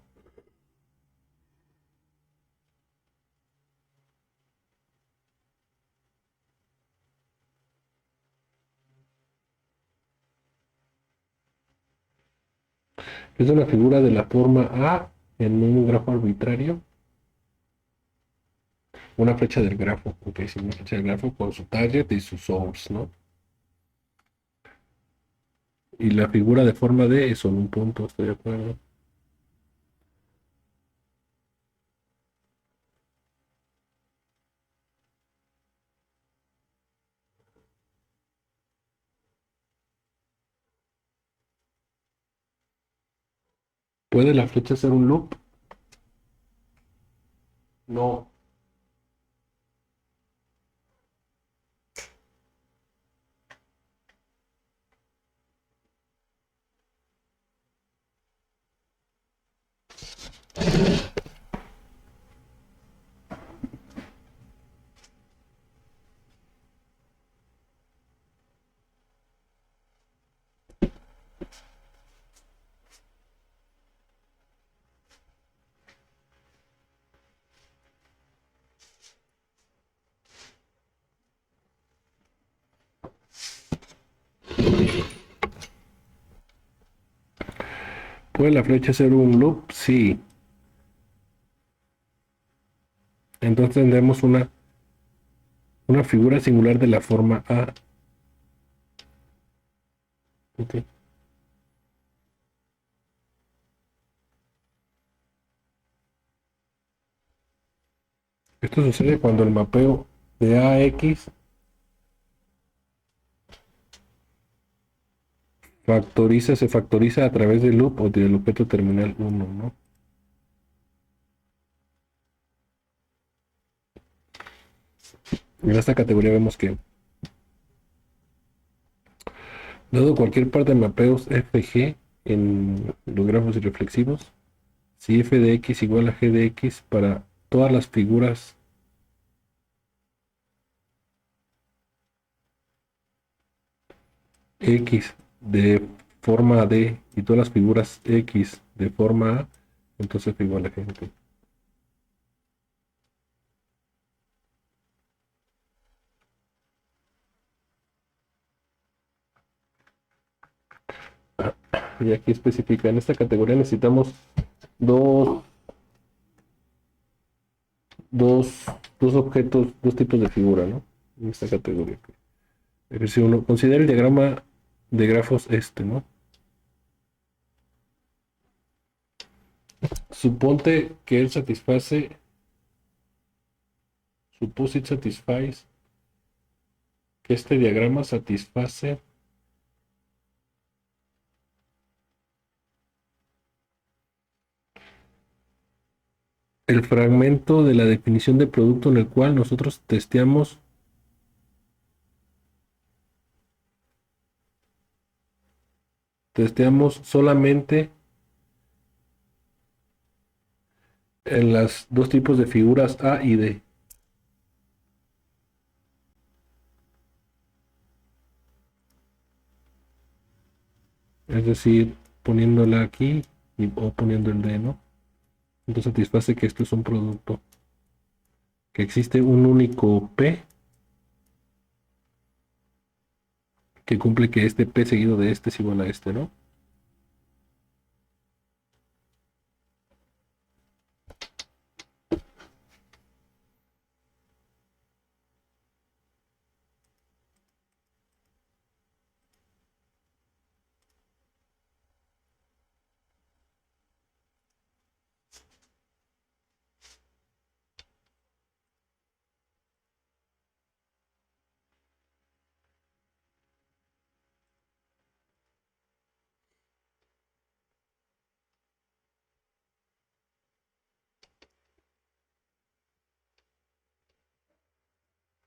Es una figura de la forma A en un grafo arbitrario. Una flecha del grafo, ok, sí, una flecha del grafo con su target y su source, ¿no? Y la figura de forma D es solo un punto, estoy de acuerdo. ¿Puede la flecha ser un loop? No. ¿Puede la flecha ser un loop? Sí. Entonces tendremos una figura singular de la forma A. Ok. Esto sucede cuando el mapeo de A a X se factoriza a través del loop o del objeto terminal 1, ¿no? En esta categoría vemos que, dado cualquier par de mapeos FG en los grafos irreflexivos, si f de x igual a g de x para todas las figuras x de forma D y todas las figuras x de forma A, entonces f igual a g. Ok. Y aquí especifica, en esta categoría necesitamos dos, dos, dos objetos, dos tipos de figura, ¿no? En esta categoría. Ejercicio 1. Considera el diagrama de grafos ¿no? Suponte que él satisface, suppose it satisfies, que este diagrama satisface el fragmento de la definición de producto en el cual nosotros testeamos solamente en las dos tipos de figuras A y D. Es decir, poniéndola aquí o poniendo el D, ¿no? Entonces satisface que esto es un producto. Que existe un único P que cumple que este P seguido de este es igual a este, ¿no?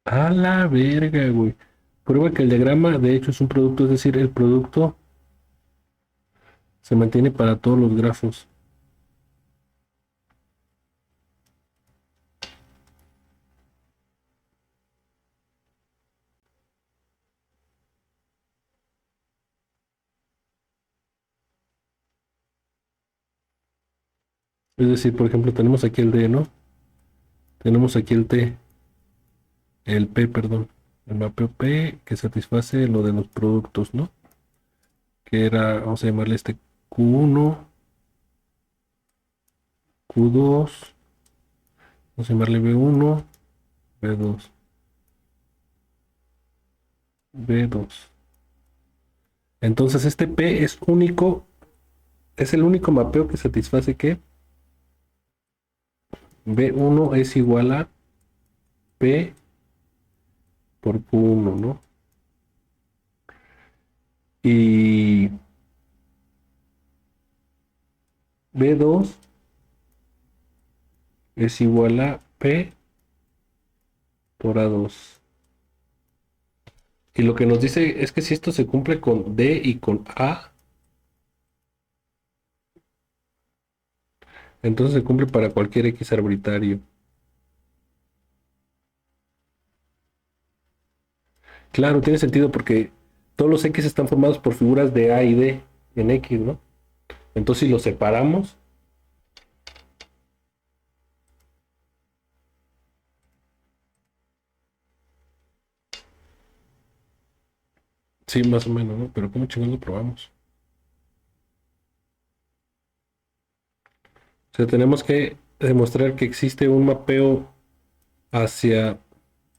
A la verga, güey. Prueba que el diagrama de hecho es un producto, es decir, el producto se mantiene para todos los grafos. Es decir, por ejemplo, tenemos aquí el D, ¿no? Tenemos aquí el T, el P, perdón. El mapeo P que satisface lo de los productos, ¿no? Que era, vamos a llamarle este Q1, Q2, vamos a llamarle B1, B2, B2. Entonces este P es único, es el único mapeo que satisface que B1 es igual a P por Q1, ¿no? Y B2 es igual a P por A2. Y lo que nos dice es que si esto se cumple con D y con A, entonces se cumple para cualquier X arbitrario. Claro, tiene sentido porque todos los X están formados por figuras de A y D en X, ¿no? Entonces si los separamos, sí, más o menos, ¿no? Pero ¿cómo chingados lo probamos? O sea, tenemos que demostrar que existe un mapeo hacia,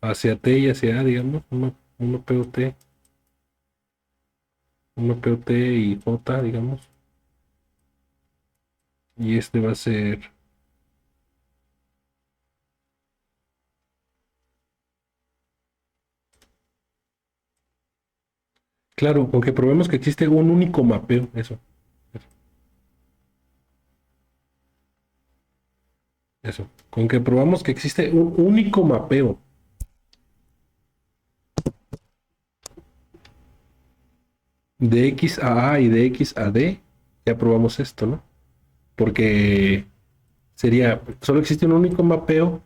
hacia T y hacia A, digamos, un mapeo T, un mapeo T y J, digamos. Y este va a ser, claro, con que probemos que existe un único mapeo, eso. Con que probamos que existe un único mapeo de X a A y de X a D, ya probamos esto, ¿no? Porque sería, solo existe un único mapeo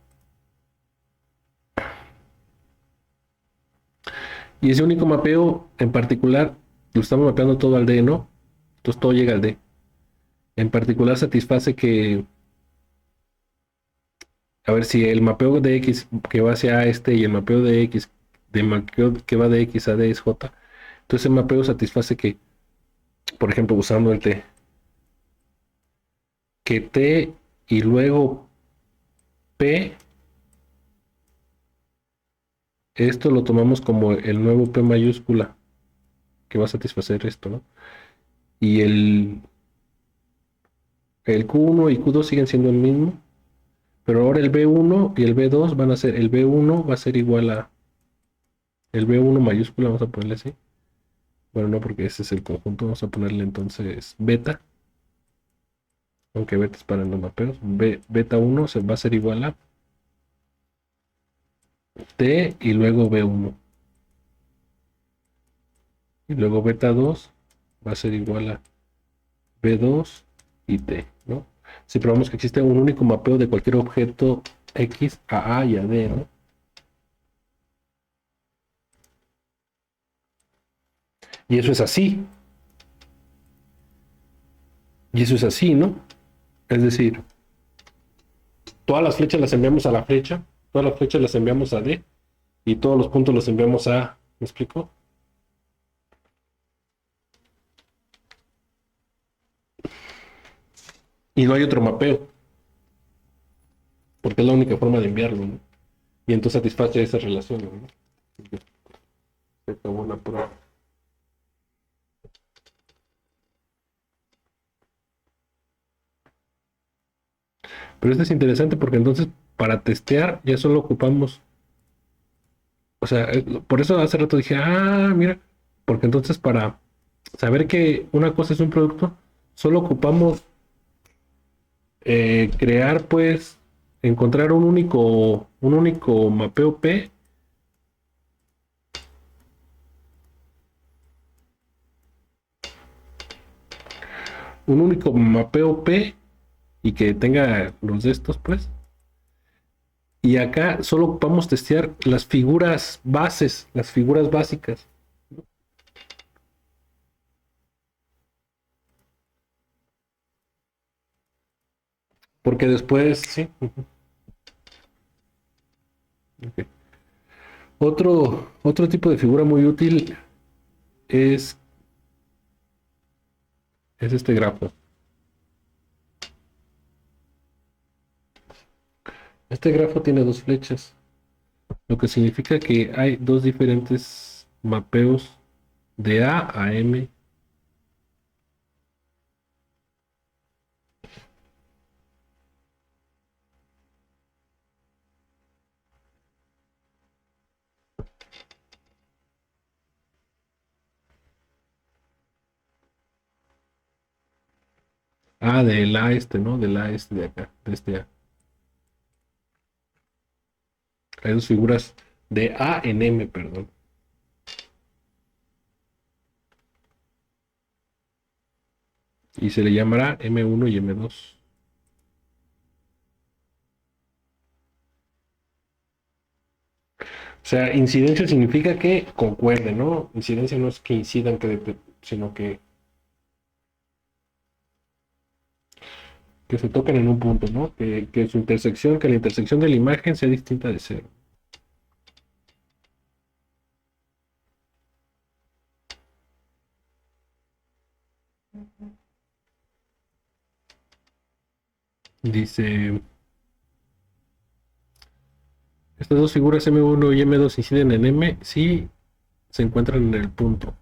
y ese único mapeo en particular lo estamos mapeando todo al D, ¿no? Entonces todo llega al D. En particular satisface que, a ver, si el mapeo de X que va hacia este y el mapeo de X, de mapeo que va de X a D es J, entonces el mapeo satisface que por ejemplo, usando el T, que T y luego P, esto lo tomamos como el nuevo P mayúscula que va a satisfacer esto, ¿no? Y el Q1 y Q2 siguen siendo el mismo, pero ahora el B1 y el B2 van a ser, el B1 va a ser igual a el B1 mayúscula, vamos a ponerle así. Bueno, no, porque ese es el conjunto, vamos a ponerle entonces beta, aunque beta es para los mapeos. Beta 1 se va a ser igual a T y luego B1. Y luego beta 2 va a ser igual a B2 y T, ¿no? Si probamos que existe un único mapeo de cualquier objeto X a y a D, ¿no? Y eso es así. Y eso es así, ¿no? Es decir, todas las flechas las enviamos a la flecha, todas las flechas las enviamos a D y todos los puntos los enviamos a... ¿Me explico? Y no hay otro mapeo, porque es la única forma de enviarlo, ¿no? Y entonces satisface esas relaciones, ¿no? Se acabó la prueba. Pero esto es interesante porque entonces para testear ya solo ocupamos, o sea, por eso hace rato dije, ah, mira, porque entonces para saber que una cosa es un producto, solo ocupamos crear, pues, encontrar un único mapeo P un único mapeo P y que tenga los de estos, pues. Y acá solo ocupamos testear las figuras bases, las figuras básicas. Porque después, sí. Okay. Otro tipo de figura muy útil es, es este grafo. Este grafo tiene dos flechas, lo que significa que hay dos diferentes mapeos de A a M. Ah, del A este, ¿no? Del A este de acá, de este A. Hay dos figuras de A en M, perdón. Y se le llamará M1 y M2. O sea, incidencia significa que concuerden, ¿no? Incidencia no es que incidan, sino que se toquen en un punto, ¿no? Que su intersección, que la intersección de la imagen sea distinta de cero. Dice, estas dos figuras M1 y M2 inciden en M si se encuentran en el punto.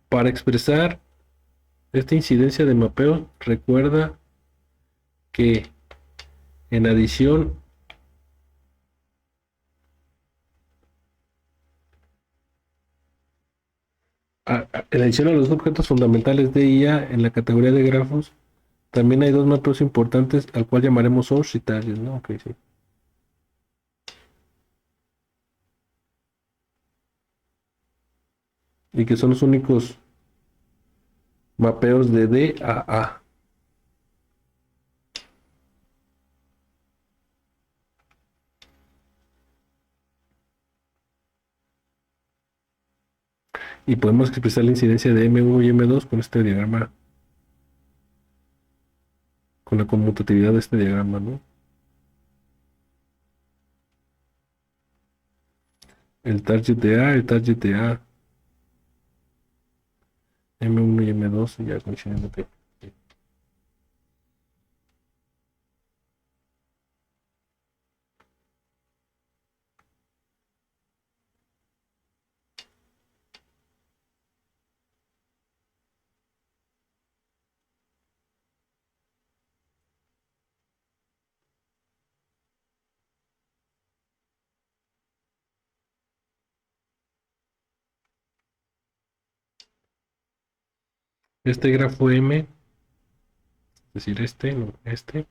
Para expresar esta incidencia de mapeo, recuerda que en adición en adición a los objetos fundamentales de IA en la categoría de grafos, también hay dos mapeos importantes al cual llamaremos source y target, ¿no? Ok, sí. Y que son los únicos mapeos de D a A. Y podemos expresar la incidencia de M1 y M2 con este diagrama, con la conmutatividad de este diagrama, ¿no? El target de A, el target de A. M1 y M2 ya coinciden. Ok. Este grafo M, es decir, este, no, este,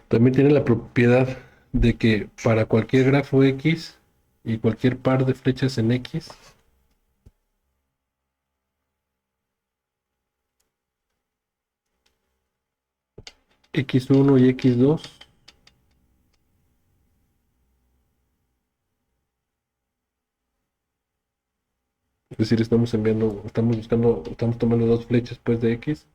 también tiene la propiedad de que para cualquier grafo X y cualquier par de flechas en X, X1 y X2, es decir, estamos tomando dos flechas pues de X,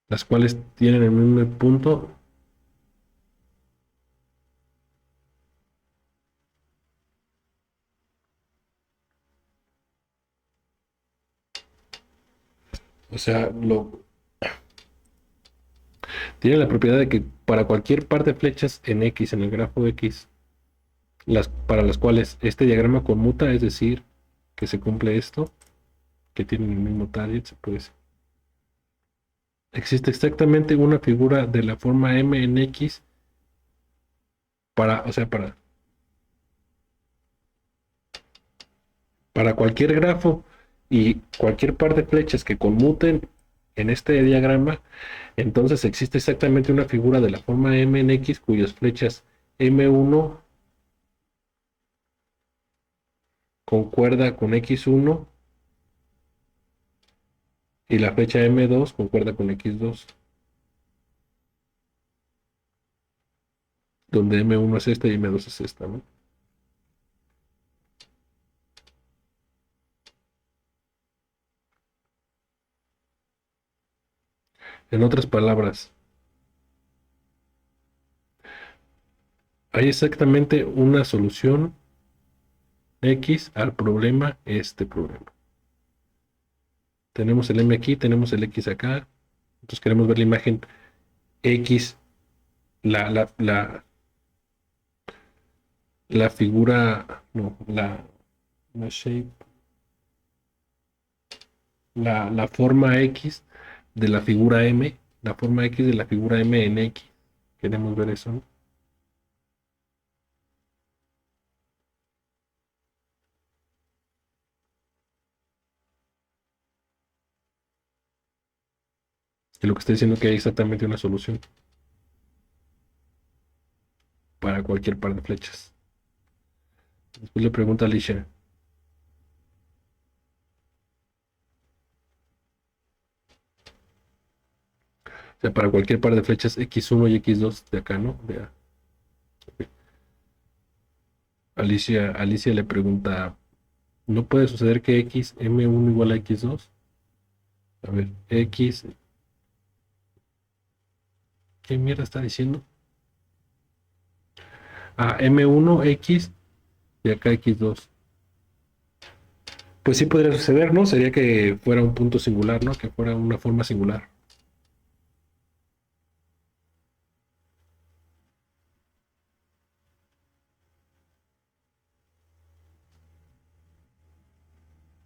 las cuales tienen el mismo punto. O sea, tiene la propiedad de que para cualquier par de flechas en X, en el grafo X, para las cuales este diagrama conmuta, es decir, que se cumple esto, que tienen el mismo target, se puede decir. Existe exactamente una figura de la forma M en X o sea, para cualquier grafo y cualquier par de flechas que conmuten en este diagrama, entonces existe exactamente una figura de la forma M en X cuyas flechas M1 concuerda con X1 y la flecha M2 concuerda con X2, donde M1 es esta y M2 es esta, ¿no? En otras palabras, hay exactamente una solución X al problema, este problema. Tenemos el M aquí, tenemos el X acá. Entonces queremos ver la imagen X, la, la, la, la figura, no, la shape, la forma X de la figura M, la forma X de la figura M en X. Queremos ver eso, ¿no? Y lo que está diciendo que hay exactamente una solución para cualquier par de flechas. Después le pregunta a Alicia. O sea, para cualquier par de flechas X1 y X2 de acá, ¿no? Alicia le pregunta, ¿no puede suceder que X M1 igual a X2? A ver, X, ¿qué mierda está diciendo? Ah, M1X y acá X2. Pues sí podría suceder, ¿no? Sería que fuera un punto singular, ¿no? Que fuera una forma singular.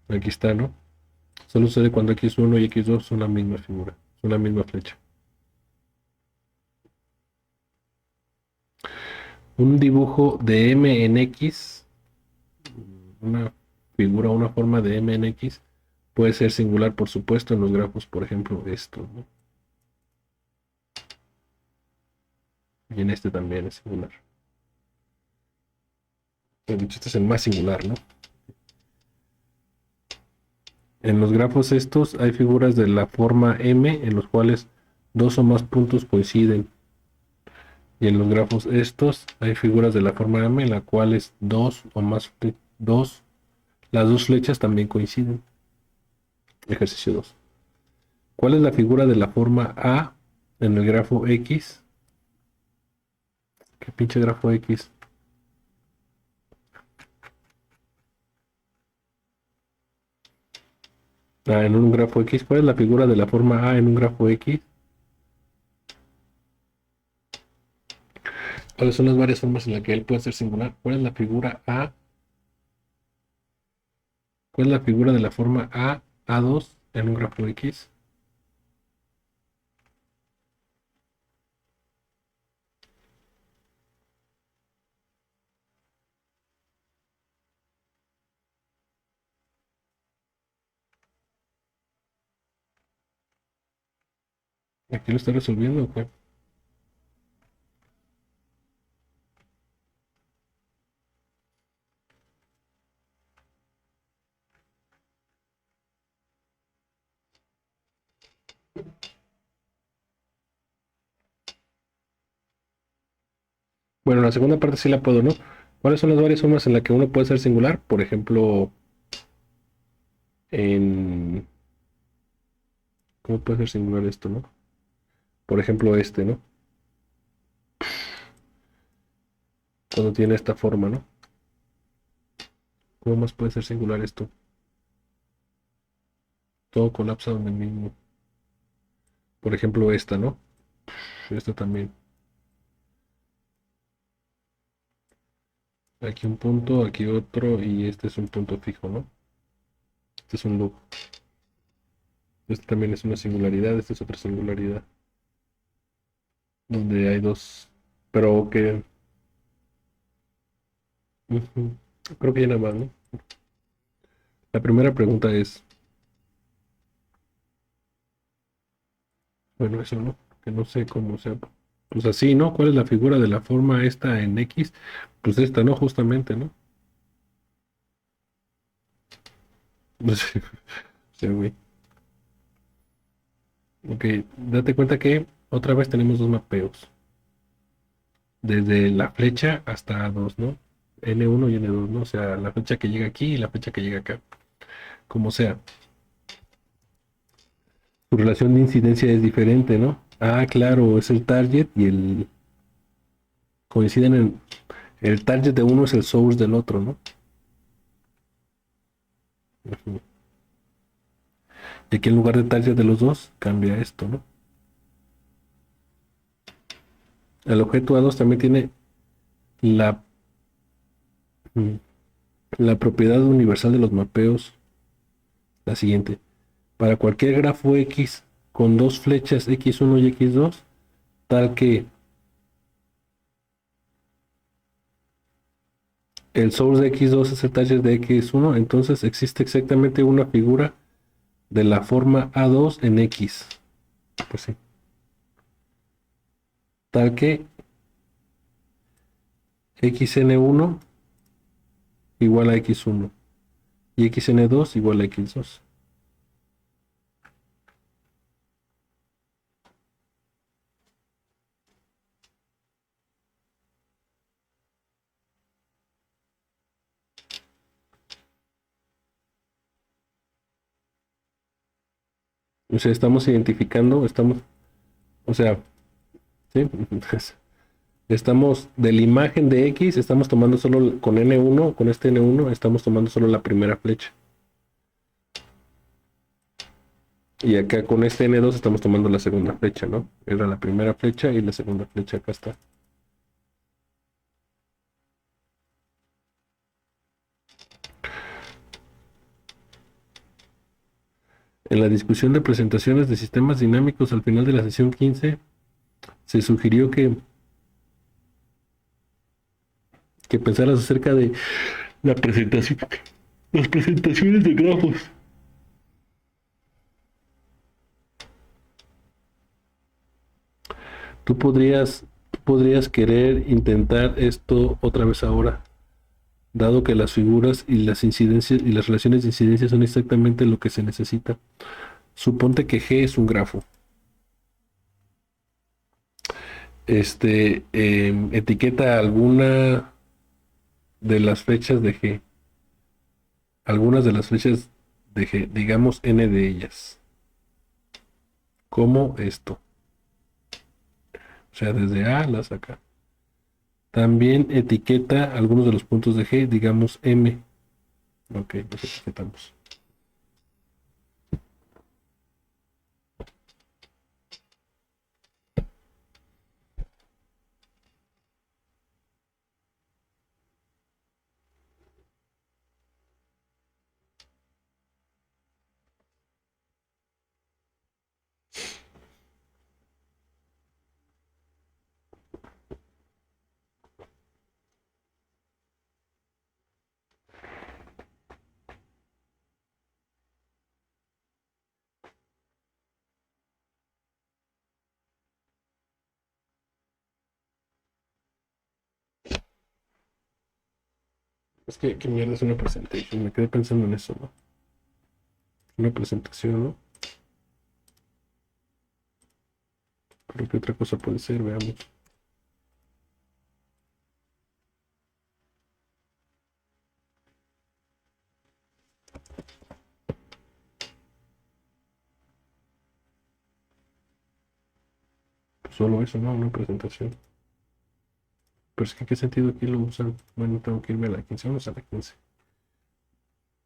Aquí está, ¿no? Solo sucede cuando X1 y X2 son la misma figura, son la misma flecha. Un dibujo de M en X, una figura, una forma de M en X, puede ser singular, por supuesto, en los grafos, por ejemplo, esto, ¿no? Y en este también es singular. De hecho, este es el más singular, ¿no? En los grafos estos hay figuras de la forma M en los cuales dos o más puntos coinciden. Y en los grafos estos hay figuras de la forma M en la cual es dos o más, las dos flechas también coinciden. Ejercicio 2. ¿Cuál es la figura de la forma A en el grafo X? ¿Qué pinche grafo X? En un grafo X. ¿Cuál es la figura de la forma A en un grafo X? ¿Cuáles son las varias formas en las que él puede ser singular? ¿Cuál es la figura A? ¿Cuál es la figura de la forma A, A2 en un grafo X? ¿Aquí lo está resolviendo o qué? Bueno, la segunda parte sí la puedo, ¿no? ¿Cuáles son las varias formas en las que uno puede ser singular? Por ejemplo, en... ¿Cómo puede ser singular esto, no? Por ejemplo, este, ¿no? Cuando tiene esta forma, ¿no? ¿Cómo más puede ser singular esto? Todo colapsa donde mismo. Por ejemplo, esta, ¿no? Esta también. Aquí un punto, aquí otro, y este es un punto fijo, ¿no? Este es un loop. Este también es una singularidad, esta es otra singularidad. Donde hay dos. Pero que... Creo que ya nada más, ¿no? La primera pregunta es... Bueno, eso, ¿no? Que no sé cómo sea. Pues así, ¿no? ¿Cuál es la figura de la forma esta en X? Pues esta, ¿no? Justamente, ¿no? No sé. Sí, güey. Ok, date cuenta que otra vez tenemos dos mapeos. Desde la flecha hasta dos, ¿no? N1 y N2, ¿no? O sea, la flecha que llega aquí y la flecha que llega acá. Como sea. Su relación de incidencia es diferente, ¿no? Ah, claro, es el target y el... Coinciden en... El target de uno es el source del otro, ¿no? Ujú. Y aquí en lugar de target de los dos, cambia esto, ¿no? El objeto A2 también tiene la, mm, la propiedad universal de los mapeos, la siguiente. Para cualquier grafo X con dos flechas X1 y X2, tal que el source de X2 es el target de X1, entonces existe exactamente una figura de la forma A2 en X. Pues sí. Tal que XN1 igual a X1 y XN2 igual a X2. O sea, estamos identificando, o sea, ¿sí? Estamos de la imagen de X, estamos tomando solo con N1, con este N1, estamos tomando solo la primera flecha. Y acá con este N2 estamos tomando la segunda flecha, ¿no? Era la primera flecha y la segunda flecha acá está. En la discusión de presentaciones de sistemas dinámicos al final de la sesión 15, se sugirió que pensaras acerca de la presentación, las presentaciones de grafos. Tú podrías querer intentar esto otra vez ahora, dado que las figuras y las incidencias y las relaciones de incidencia son exactamente lo que se necesita. Suponte que G es un grafo. etiqueta alguna de las flechas de G. Algunas de las flechas de G, digamos n de ellas. Como esto. O sea, desde A las acá. También etiqueta algunos de los puntos de G, digamos M. Ok, los etiquetamos. Es que, ¿qué mierda es una presentación? Me quedé pensando en eso, ¿no? Una presentación, ¿no? Pero ¿qué otra cosa puede ser? Veamos. Pues solo eso, ¿no? Una presentación. Pero es que, ¿qué sentido aquí lo usan? Bueno, tengo que irme a la 15. Vamos a la 15.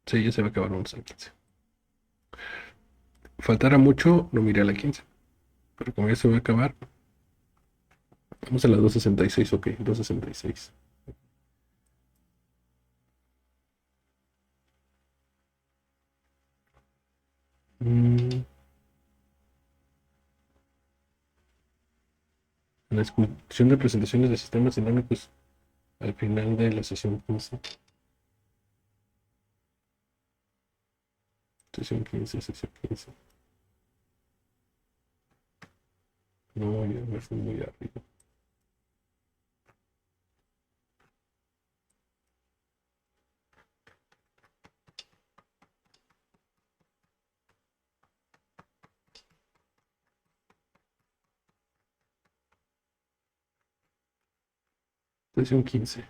Sí, ya se va a acabar, vamos a la 15. Faltara mucho, no miré a la 15. Pero como ya se va a acabar, vamos a la 266, ok, 266. Mm, la discusión de presentaciones de sistemas dinámicos al final de la sesión 15. Sesión 15, sesión 15. No, ya me fui muy arriba. Sesión 15.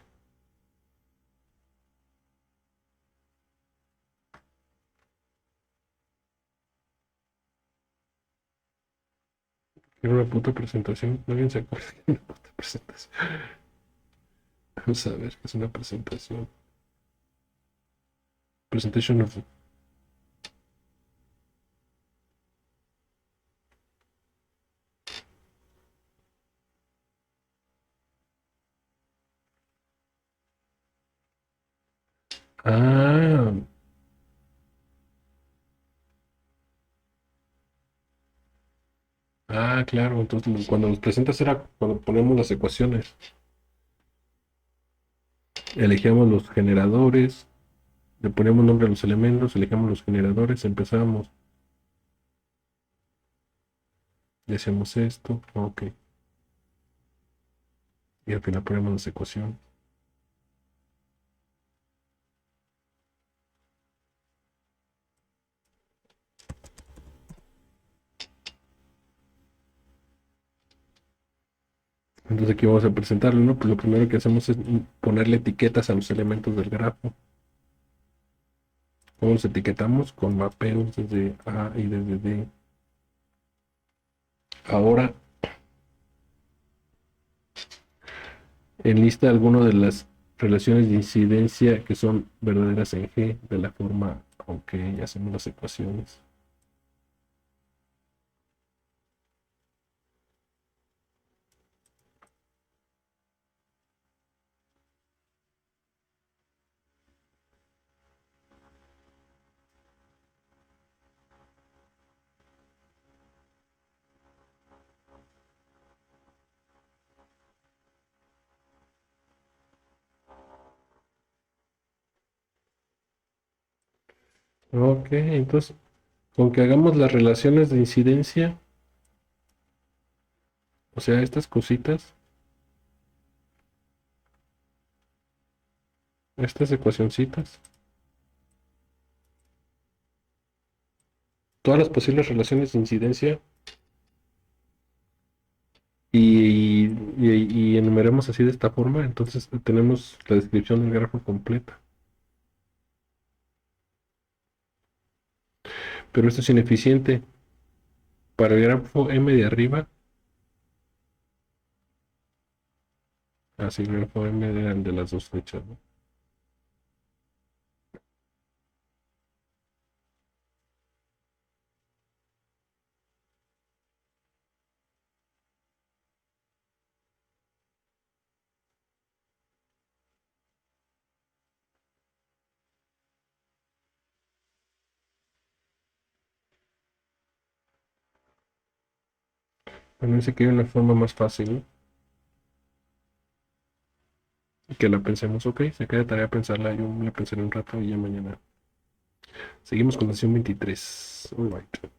Era una puta presentación. ¿Alguien se acuerda que era una puta presentación? Vamos a ver qué es una presentación. Presentation of. Ah, claro. Entonces, cuando los presentas era cuando ponemos las ecuaciones. Elegíamos los generadores, le poníamos nombre a los elementos, elegíamos los generadores, empezamos y hacíamos esto. Ok. Y al final ponemos las ecuaciones. Entonces aquí vamos a presentarlo, ¿no? Pues lo primero que hacemos es ponerle etiquetas a los elementos del grafo. ¿Cómo los etiquetamos? Con mapeos desde A y desde D. Ahora enlista alguno de las relaciones de incidencia que son verdaderas en G de la forma, ok, hacemos las ecuaciones. Ok, entonces con que hagamos las relaciones de incidencia, o sea, estas cositas, estas ecuacioncitas, todas las posibles relaciones de incidencia y y enumeremos así de esta forma, entonces tenemos la descripción del grafo completa. Pero esto es ineficiente. Para el grafo M de arriba, así el grafo M eran de las dos flechas, ¿no? Bueno, ese que hay una forma más fácil, ¿no? Que la pensemos, ok, se queda de tarea pensarla, yo la pensaré un rato y ya mañana. Seguimos con la sesión 23. All right.